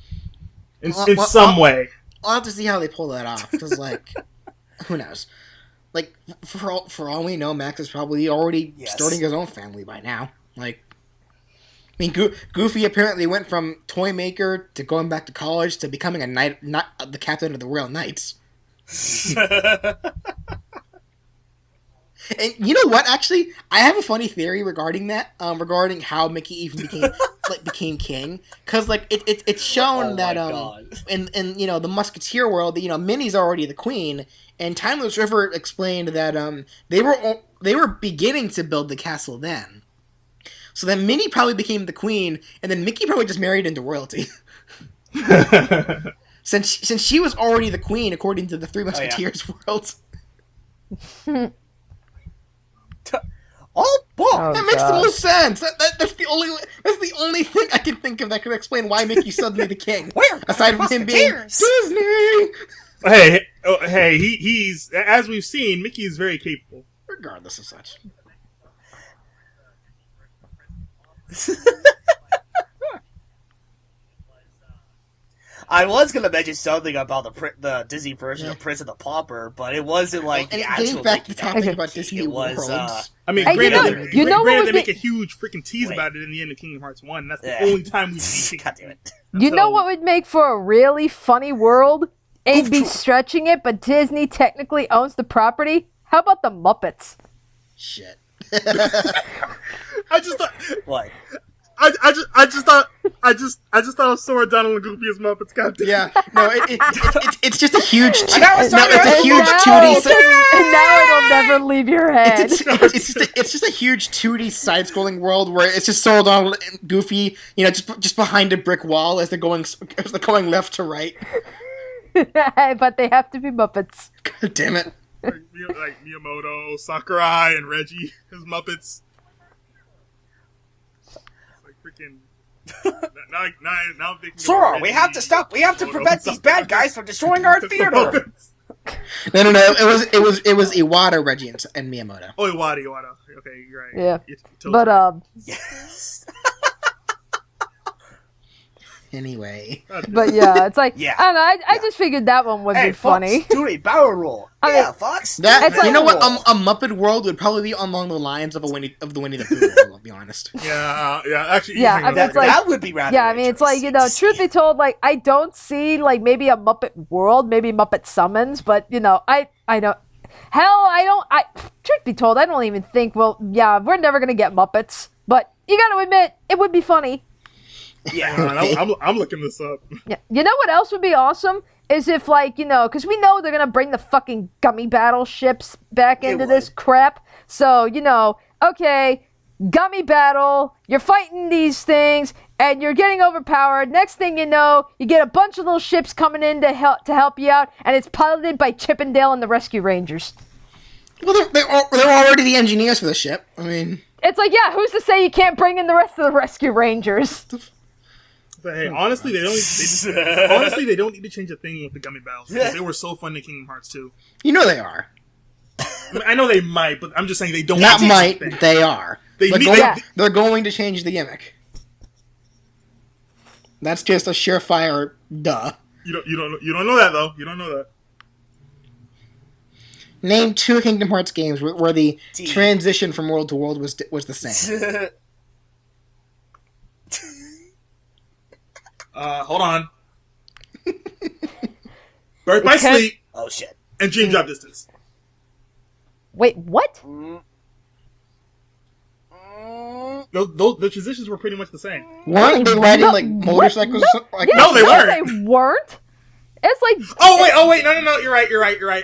In some way. I'll have to see how they pull that off, because, like, who knows? Like, for all we know, Max is probably already starting his own family by now. Like, I mean, Goofy apparently went from toy maker to going back to college to becoming a knight, not the captain of the Royal Knights. And you know what? Actually, I have a funny theory regarding that. Regarding how Mickey even became king, because like it's shown that in the Musketeer world, that Minnie's already the queen, and Timeless River explained that they were beginning to build the castle then. So then Minnie probably became the queen, and then Mickey probably just married into royalty. since she was already the queen according to the Three Musketeers world. That makes the most sense. That's the only thing I can think of that could explain why Mickey's suddenly the king. Aside from him being Disney. Hey, he's, as we've seen, Mickey is very capable. Regardless of such. I was gonna mention something about the Disney version of Prince of the Pauper, but it wasn't like and the getting actual back to Mickey topic Mouse. about Disney It was, worlds. I mean, Hey, granted, they make be- a huge freaking tease about it in the end of Kingdom Hearts 1. That's the only time we see God damn it. You know what would make for a really funny world? It'd be stretching it, but Disney technically owns the property. How about the Muppets? Shit. I just thought... What? I just thought of Sora, Donald, and Goofy as Muppets. Goddamn. Yeah, no, it's just a huge. It's a huge 2D. And now it'll never leave your head. It's just a huge 2D side-scrolling world where it's just Sora, Donald, and Goofy, just behind a brick wall as they're going left to right. But they have to be Muppets. God damn it! Like Miyamoto, Sakurai, and Reggie as Muppets. Freaking now I'm thinking Sora, we have to stop. We have to prevent these bad guys from destroying our theater. No. It was Iwata, Reggie, and Miyamoto. Oh, Iwata. Okay, you're right. Yeah, you're totally but right. Yes. Anyway. But yeah, it's like Yeah. I don't know. I just figured that one would Hey, be funny. Fox, do a barrel roll. Fox. That It's like- you know what? A Muppet world would probably be along the lines of the Winnie the Pooh world. I'll be honest. Yeah. Actually, Yeah, I mean, it's like- that would be rather. Yeah, I mean, it's like, truth be told, like, I don't see, like, maybe a Muppet world, maybe Muppet Summons, but, I don't. Hell, truth be told, I don't even think, well, yeah, we're never gonna get Muppets, but you gotta admit, it would be funny. Yeah. I'm looking this up. Yeah. You know what else would be awesome? Is if, like, because we know they're gonna bring the fucking gummy battle ships back into this crap. So, okay, gummy battle, you're fighting these things, and you're getting overpowered. Next thing you know, you get a bunch of little ships coming in to help you out, and it's piloted by Chip and Dale and the Rescue Rangers. Well, they're already the engineers for the ship. I mean, it's like, yeah, who's to say you can't bring in the rest of the Rescue Rangers? But hey, honestly, they don't need to change a thing with the gummy battles because they were so fun in Kingdom Hearts 2. they are. I mean, I know they might, but I'm just saying they don't. Not change might, the thing. they are. They're going to change the gimmick. That's just a surefire duh. You don't know that though. You don't know that. Name 2 Kingdom Hearts games where the T. transition from world to world was the same. Hold on. Birth by Sleep Oh shit. and Dream Drop Distance. Wait, what? The transitions were pretty much the same. Weren't they riding No, like motorcycles? what? Like, No, they weren't. They weren't. It's like Oh wait, no, you're right.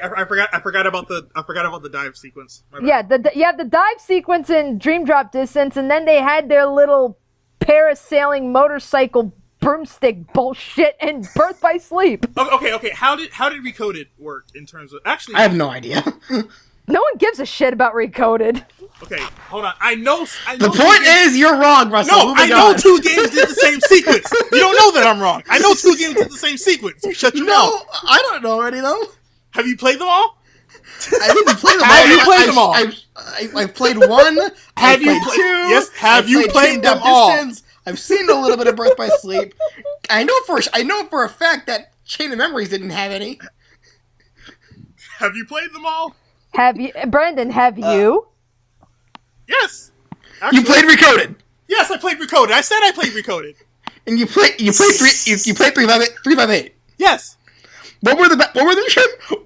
I forgot about the dive sequence. My bad. you have the dive sequence in Dream Drop Distance, and then they had their little parasailing motorcycle broomstick bullshit in Birth by Sleep. Okay. How did Recoded work in terms of actually? I have no idea. No one gives a shit about Recoded. Okay, hold on. I know. The point is, you're wrong, Russell. No, I Moving know on. 2 games did the same sequence. You don't know that I'm wrong. I know 2 games did the same sequence. You shut your No, mouth. I don't know already though. Have you played them all? I didn't play them all. Have you played them all? I've played 1. Have you played played- 2? Yes, have I've you played Kingdom them all? Distance. I've seen a little bit of Birth by Sleep. I know for a fact that Chain of Memories didn't have any. Have you played them all? Have you, Brendan? Have you? Yes. You played Recoded, Yes, I played Recoded. I said I played Recoded. and you played 358. Yes. What were the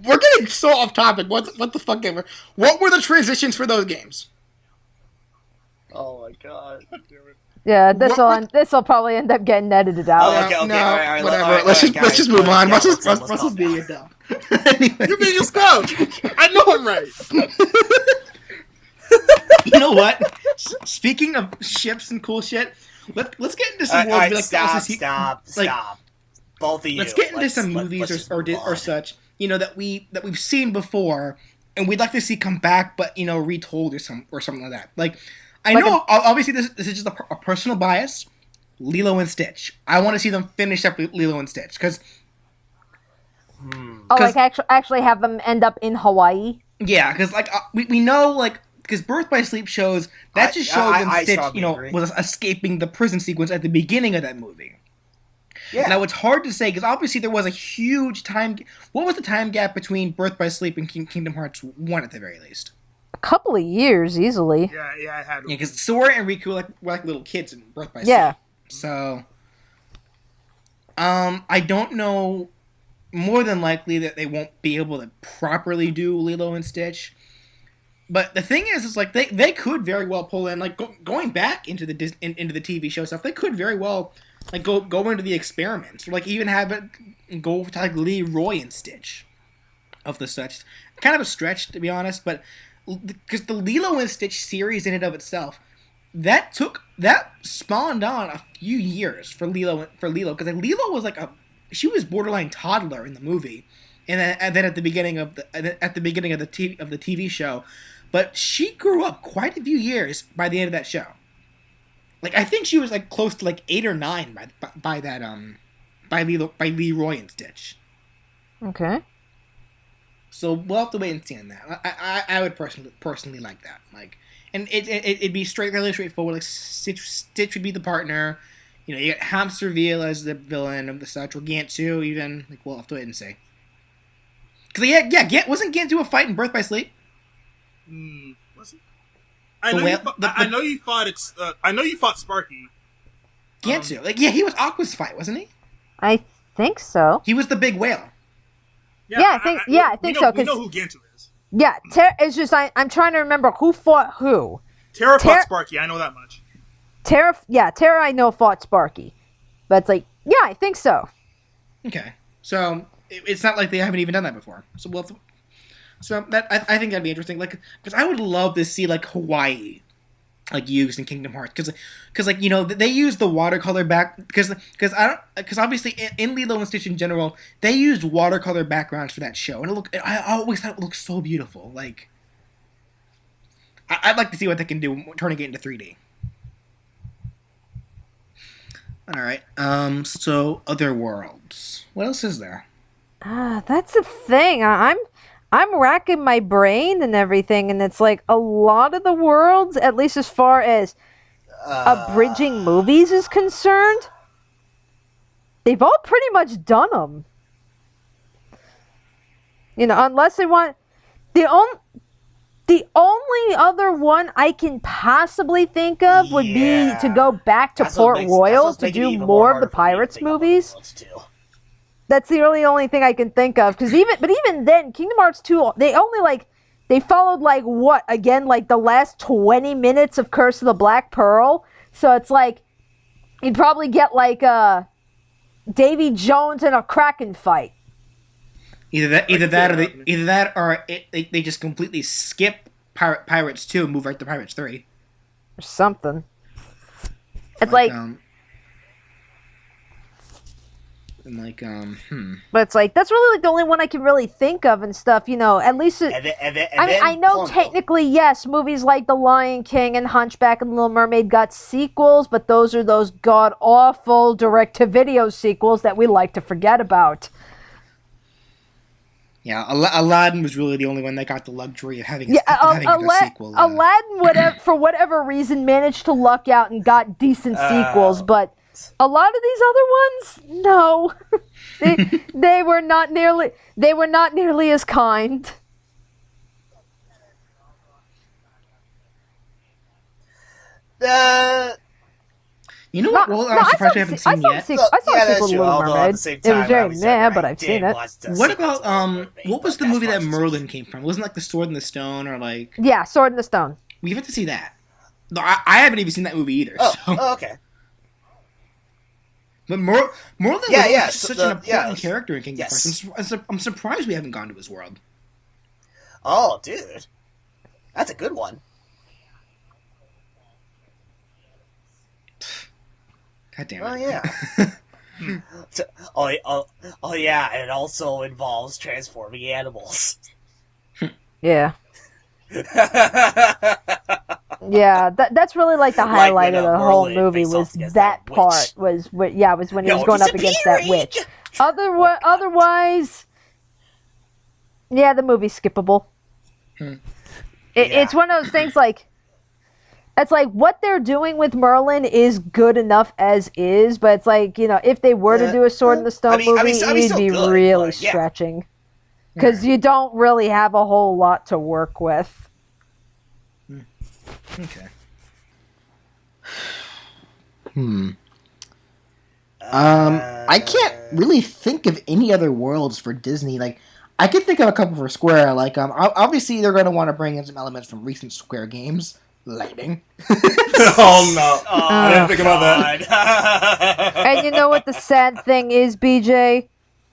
we're getting so off topic. What the fuck ever? What were the transitions for those games? Oh my god. Yeah, this What- will probably end up getting edited out. Oh, okay, No, all right, whatever. all right, let's guys, just move on. yeah, Russell's let's being calm a dumb. Anyway. You're being a scrub. I know I'm right. You know what? Speaking of ships and cool shit, let's get into some All more. right, like, stop. Both of you. Let's get into some movies let's or move on. such. You know that we've seen before, and we'd like to see come back, but retold or something like that. Like I Like know, obviously this is just a personal bias. Lilo and Stitch. I want to see them finish up with Lilo and Stitch because Oh, like actually have them end up in Hawaii. yeah, because like we know like. Because Birth by Sleep shows that just showed them Stitch, strongly agree. was escaping the prison sequence at the beginning of that movie. Yeah. Now it's hard to say because obviously there was a huge time. What was the time gap between Birth by Sleep and Kingdom Hearts 1 at the very least? A couple of years, easily. Yeah, I had. Yeah, because Sora and Riku were like little kids in Birth by Yeah. Sleep. So, I don't know. More than likely that they won't be able to properly do Lilo and Stitch. But the thing is like they could very well pull in like going back into the into the TV show stuff. They could very well like go into the experiments, or like even have it go to like Leroy and Stitch of the such. Kind of a stretch to be honest, but because the Lilo and Stitch series in and of itself, that spawned on a few years for Lilo because like, Lilo was like she was borderline toddler in the movie, and then at the beginning of the TV show. But she grew up quite a few years by the end of that show. Like I think she was like close to like 8 or 9 by Leroy and Stitch. Okay. So we'll have to wait and see on that. I would personally like that. Like, and it'd be really straightforward. Like Stitch would be the partner. You get Hamsterville as the villain of the such, or Gantzu even. Like we'll have to wait and see. Because wasn't Gantzu a fight in Birth by Sleep? Was it? I know you fought Sparky. Gantzu, he was Aqua's fight, wasn't he? I think so. He was the big whale. Yeah, I think so. We know who Gantu is. Yeah, it's just I'm trying to remember who fought who. Terra fought Sparky. I know that much. Terra I know fought Sparky, but it's like I think so. Okay, so it's not like they haven't even done that before. So we'll have to. So that I think that'd be interesting, like because I would love to see like Hawaii, like used in Kingdom Hearts, because like they use the watercolor back because obviously in Lilo and Stitch in general they used watercolor backgrounds for that show, and I always thought it looked so beautiful. Like I'd like to see what they can do turning it into 3D. All right, so other worlds. What else is there? That's the thing. I'm racking my brain and everything, and it's like a lot of the worlds, at least as far as abridging movies is concerned, they've all pretty much done them. Unless they want The only other one I can possibly think of would be to go back to Port Royal to do more of the Pirates movies. That's the only thing I can think of. Because even then, Kingdom Hearts 2, they followed the last 20 minutes of Curse of the Black Pearl. So it's like, you'd probably get Davy Jones in a Kraken fight. Either that, or they just completely skip Pirates 2 and move right to Pirates 3. Or something. It's But it's that's really the only one I can really think of and stuff, at least I know technically, yes, movies like The Lion King and Hunchback and The Little Mermaid got sequels, but those are those god-awful direct-to-video sequels that we like to forget about. Yeah, Aladdin was really the only one that got the luxury of having a sequel. Aladdin, for whatever reason, managed to luck out and got decent sequels, but a lot of these other ones, no, they were not nearly as kind. You know what? Well, I'm surprised we haven't seen yet. I saw a sequel to Little Mermaid. It was very meh, but I've seen it. What about what was the movie that Merlin came from? Wasn't The Sword in the Stone or Yeah, Sword in the Stone. We have to see that. No, I haven't even seen that movie either. Oh, okay. But Merlin was such an important character in Kingdom Hearts. I'm surprised we haven't gone to his world. Oh, dude, that's a good one. God damn it. Oh, yeah. Oh, yeah, and it also involves transforming animals. Yeah. Yeah, that's really the highlight of the whole movie was that part. Was when he was going up against that witch. Otherwise, yeah, the movie's skippable. It's one of those things it's what they're doing with Merlin is good enough as is, but it's if they were to do a Sword in the Stone movie, it'd be really stretching. Because you don't really have a whole lot to work with. Okay. I can't really think of any other worlds for Disney. I could think of a couple for Square. Obviously they're going to want to bring in some elements from recent Square games. Lightning. Oh no! I didn't think about that. And you know what the sad thing is, BJ?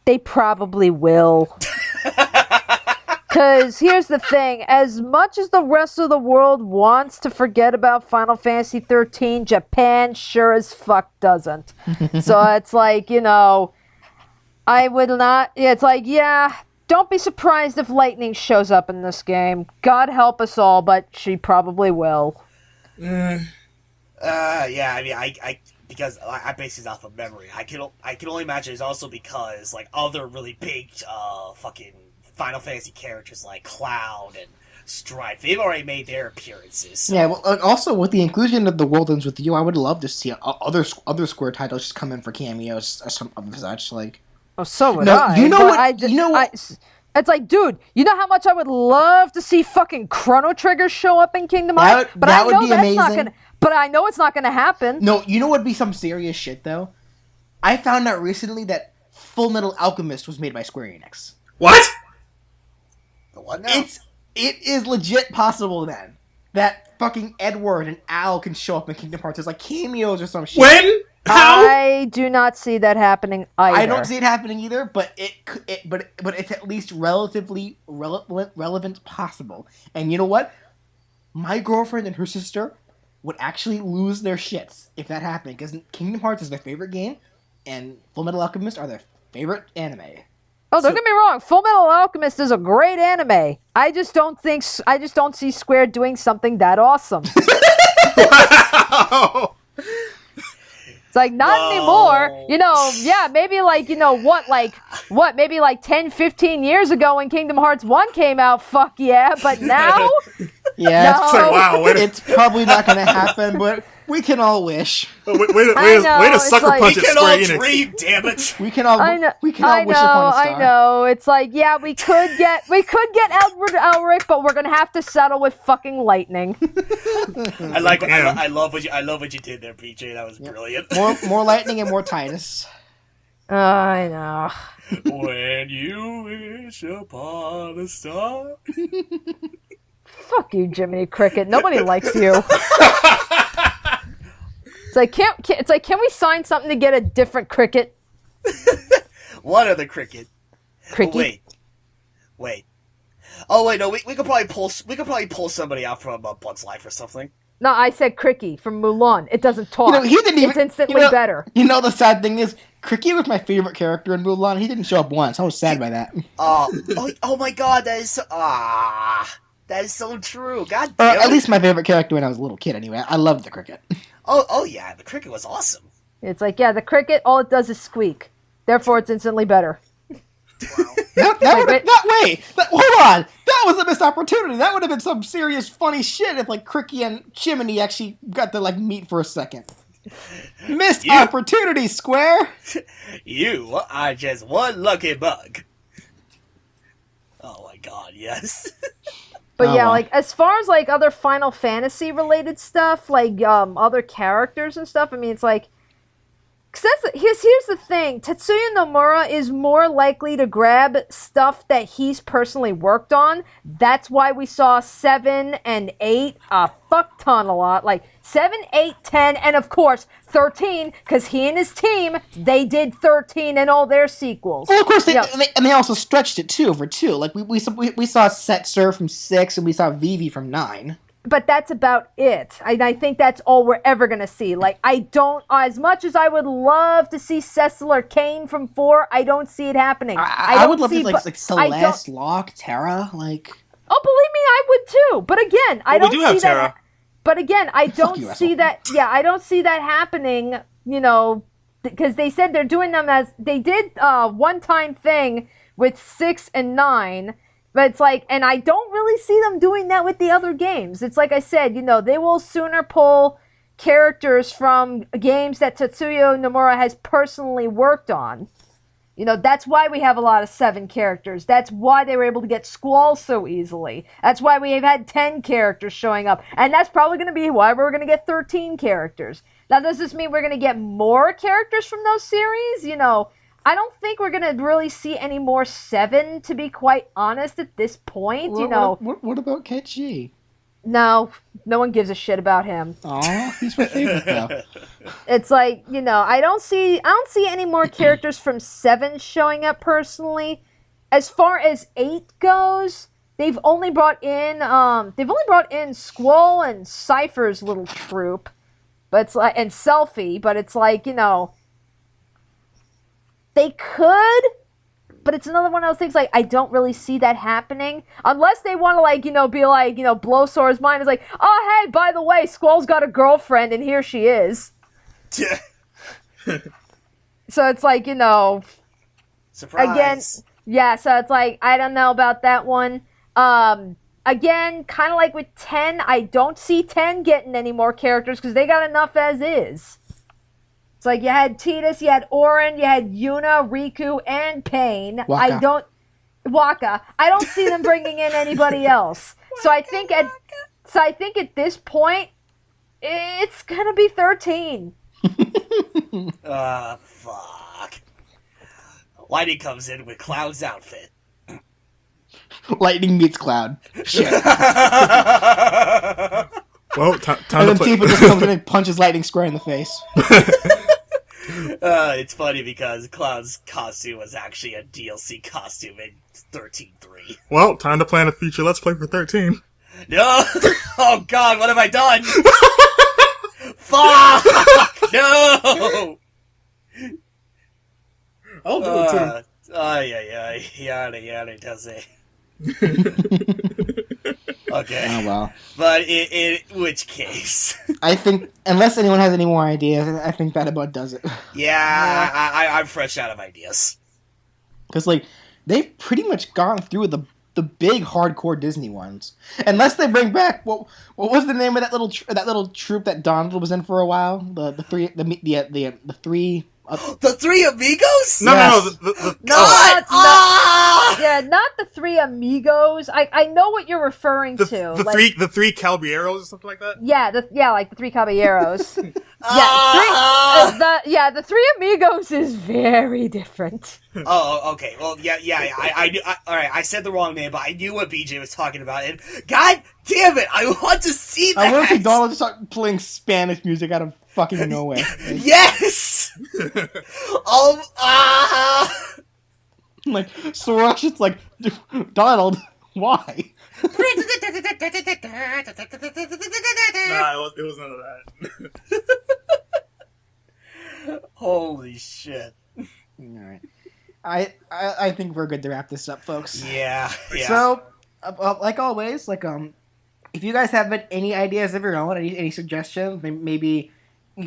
They probably will. Because here's the thing. As much as the rest of the world wants to forget about Final Fantasy 13, Japan sure as fuck doesn't. So it's I would not... It's don't be surprised if Lightning shows up in this game. God help us all, but she probably will. Yeah, I mean, because I base this off of memory. I can only imagine it's also because other really big fucking Final Fantasy characters like Cloud and Strife, they've already made their appearances. Yeah, well, also with the inclusion of The World Ends With You, I would love to see other Square titles just come in for cameos or some of such Oh, so would I. You know what? It's dude, you know how much I would love to see fucking Chrono Trigger show up in Kingdom Hearts? That would be amazing. But I know it's not going to happen. No, you know what would be some serious shit, though? I found out recently that Full Metal Alchemist was made by Square-Enix. What? What now? It is legit possible, then, that fucking Edward and Al can show up in Kingdom Hearts as cameos or some shit. When? How? I do not see that happening either. I don't see it happening either, but it's at least relatively relevant possible. And you know what? My girlfriend and her sister would actually lose their shits if that happened, because Kingdom Hearts is their favorite game, and Full Metal Alchemist are their favorite anime. Oh, don't get me wrong. Full Metal Alchemist is a great anime. I just don't see Square doing something that awesome. Wow. It's not anymore. Maybe maybe 10, 15 years ago when Kingdom Hearts 1 came out, fuck yeah, but now? Yeah, no. it's probably not going to happen, but We can all wish. Oh, way know, to it's sucker like- punch We at can all Square Enix. dream, damn it. We can all. I know. We can all wish upon a star. I know. It's like, yeah, we could get Edward Elric, but we're gonna have to settle with fucking lightning. I love what you did there, PJ. That was brilliant. More lightning and more Titus. I know. When you wish upon a star. Fuck you, Jiminy Cricket. Nobody likes you. It's like, can we sign something to get a different cricket? What other cricket? Cricket. Wait. Oh wait, no. We could probably pull somebody out from Bug's Life or something. No, I said Cricky from Mulan. It doesn't talk. He didn't even. It's instantly better. You know, the sad thing is, Cricket was my favorite character in Mulan. He didn't show up once. I was sad by that. Oh my God, that is so true. God Or damn it. at least my favorite character when I was a little kid. Anyway, I loved the Cricket. Oh yeah, the cricket was awesome. It's like, yeah, the cricket, all it does is squeak. Therefore, it's instantly better. Hold on. That was a missed opportunity. That would have been some serious funny shit if like Cricket and Chimney actually got to like meet for a second. Missed opportunity, Square. You are just one lucky bug. Oh my God, yes. But yeah, like, as far as, like, other Final Fantasy related stuff, like, other characters and stuff, I mean, it's like, cause here's the thing, Tetsuya Nomura is more likely to grab stuff that he's personally worked on. That's why we saw 7 and 8 a fuck ton a lot, like, 7, 8, 10, and of course, 13, because he and his team, they did 13 and all their sequels. Well, of course, they also stretched it, too, for 2. Like, we saw Setzer from 6, and we saw Vivi from 9. But that's about it. I think that's all we're ever going to see. Like, I don't, as much as I would love to see Cecil or Kane from 4, I don't see it happening. I would love to see, like Celeste, Locke, Terra, like... Oh, believe me, I would too. But again, I don't we do see have that. Terra. But again, I don't you, see that. Yeah, I don't see that happening, you know, because they said they're doing them as, they did a one-time thing with 6 and 9, but it's like, and I don't really see them doing that with the other games. It's like I said, you know, they will sooner pull characters from games that Tetsuya Nomura has personally worked on. You know, that's why we have a lot of 7 characters. That's why they were able to get Squall so easily. That's why we have had 10 characters showing up. And that's probably going to be why we're going to get 13 characters. Now, does this mean we're going to get more characters from those series? You know, I don't think we're going to really see any more 7, to be quite honest, at this point. What about Keiji? No one gives a shit about him. Aw, he's my favorite, though. It's like, you know, I don't see any more characters from 7 showing up personally. As far as 8 goes, they've only brought in Squall and Cypher's little troop. But it's like, and Selfie, but it's like, you know, they could, but it's another one of those things, like, I don't really see that happening. Unless they want to, like, you know, be like, you know, blow Sora's mind. It's like, oh, hey, by the way, Squall's got a girlfriend, and here she is. So it's like, you know... Surprise! Again, yeah, so it's like, I don't know about that one. Again, kind of like with 10, I don't see 10 getting any more characters, because they got enough as is. It's like you had Tidus, you had Auron, you had Yuna, Riku, and Pain. Waka. I don't see them bringing in anybody else. So I think at this point, it's gonna be 13. Fuck. Lightning comes in with Cloud's outfit. Lightning meets Cloud. Shit. Well, time And to then play. Tifa just comes in and punches Lightning square in the face. It's funny because Cloud's costume was actually a DLC costume in 13.3. Well, time to plan a future Let's Play for 13. No! Oh god, what have I done? Fuck! No! I'll do it too. Yada, does it. Okay. Oh, well. But in which case? I think, unless anyone has any more ideas, I think that about does it. Yeah, I'm fresh out of ideas. Because, like, they've pretty much gone through the the big hardcore Disney ones, unless they bring back what was the name of that little troupe that Donald was in for a while? The three. The Three Amigos? No, Yes. Not the Three Amigos. I know what you're referring to. The three Calabieros or something like that. Like the Three Caballeros. The Three Amigos is very different. Oh, okay. Well, yeah. I knew. All right, I said the wrong name, but I knew what BJ was talking about. And God damn it, I want to see that. I want to see Donald start playing Spanish music out of fucking nowhere. Yes. Like Sora, it's like Donald. Why? Nah, it was none of that. Holy shit. All right. I think we're good to wrap this up, folks. Yeah. So, like always, if you guys have any ideas of your own, any suggestions, maybe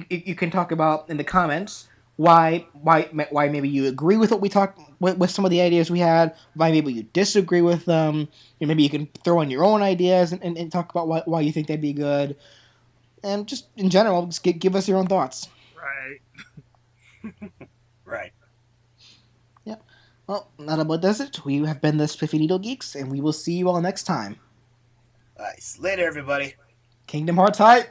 you can talk about in the comments why maybe you agree with what we talked with some of the ideas we had, why maybe you disagree with them. Maybe you can throw in your own ideas and talk about why you think they'd be good, and just in general, just give us your own thoughts. Right. Right. Yep. Well, that about does it. We have been the SpiffyNeedleGeeks, and we will see you all next time. Nice. Later, everybody. Kingdom Hearts hype!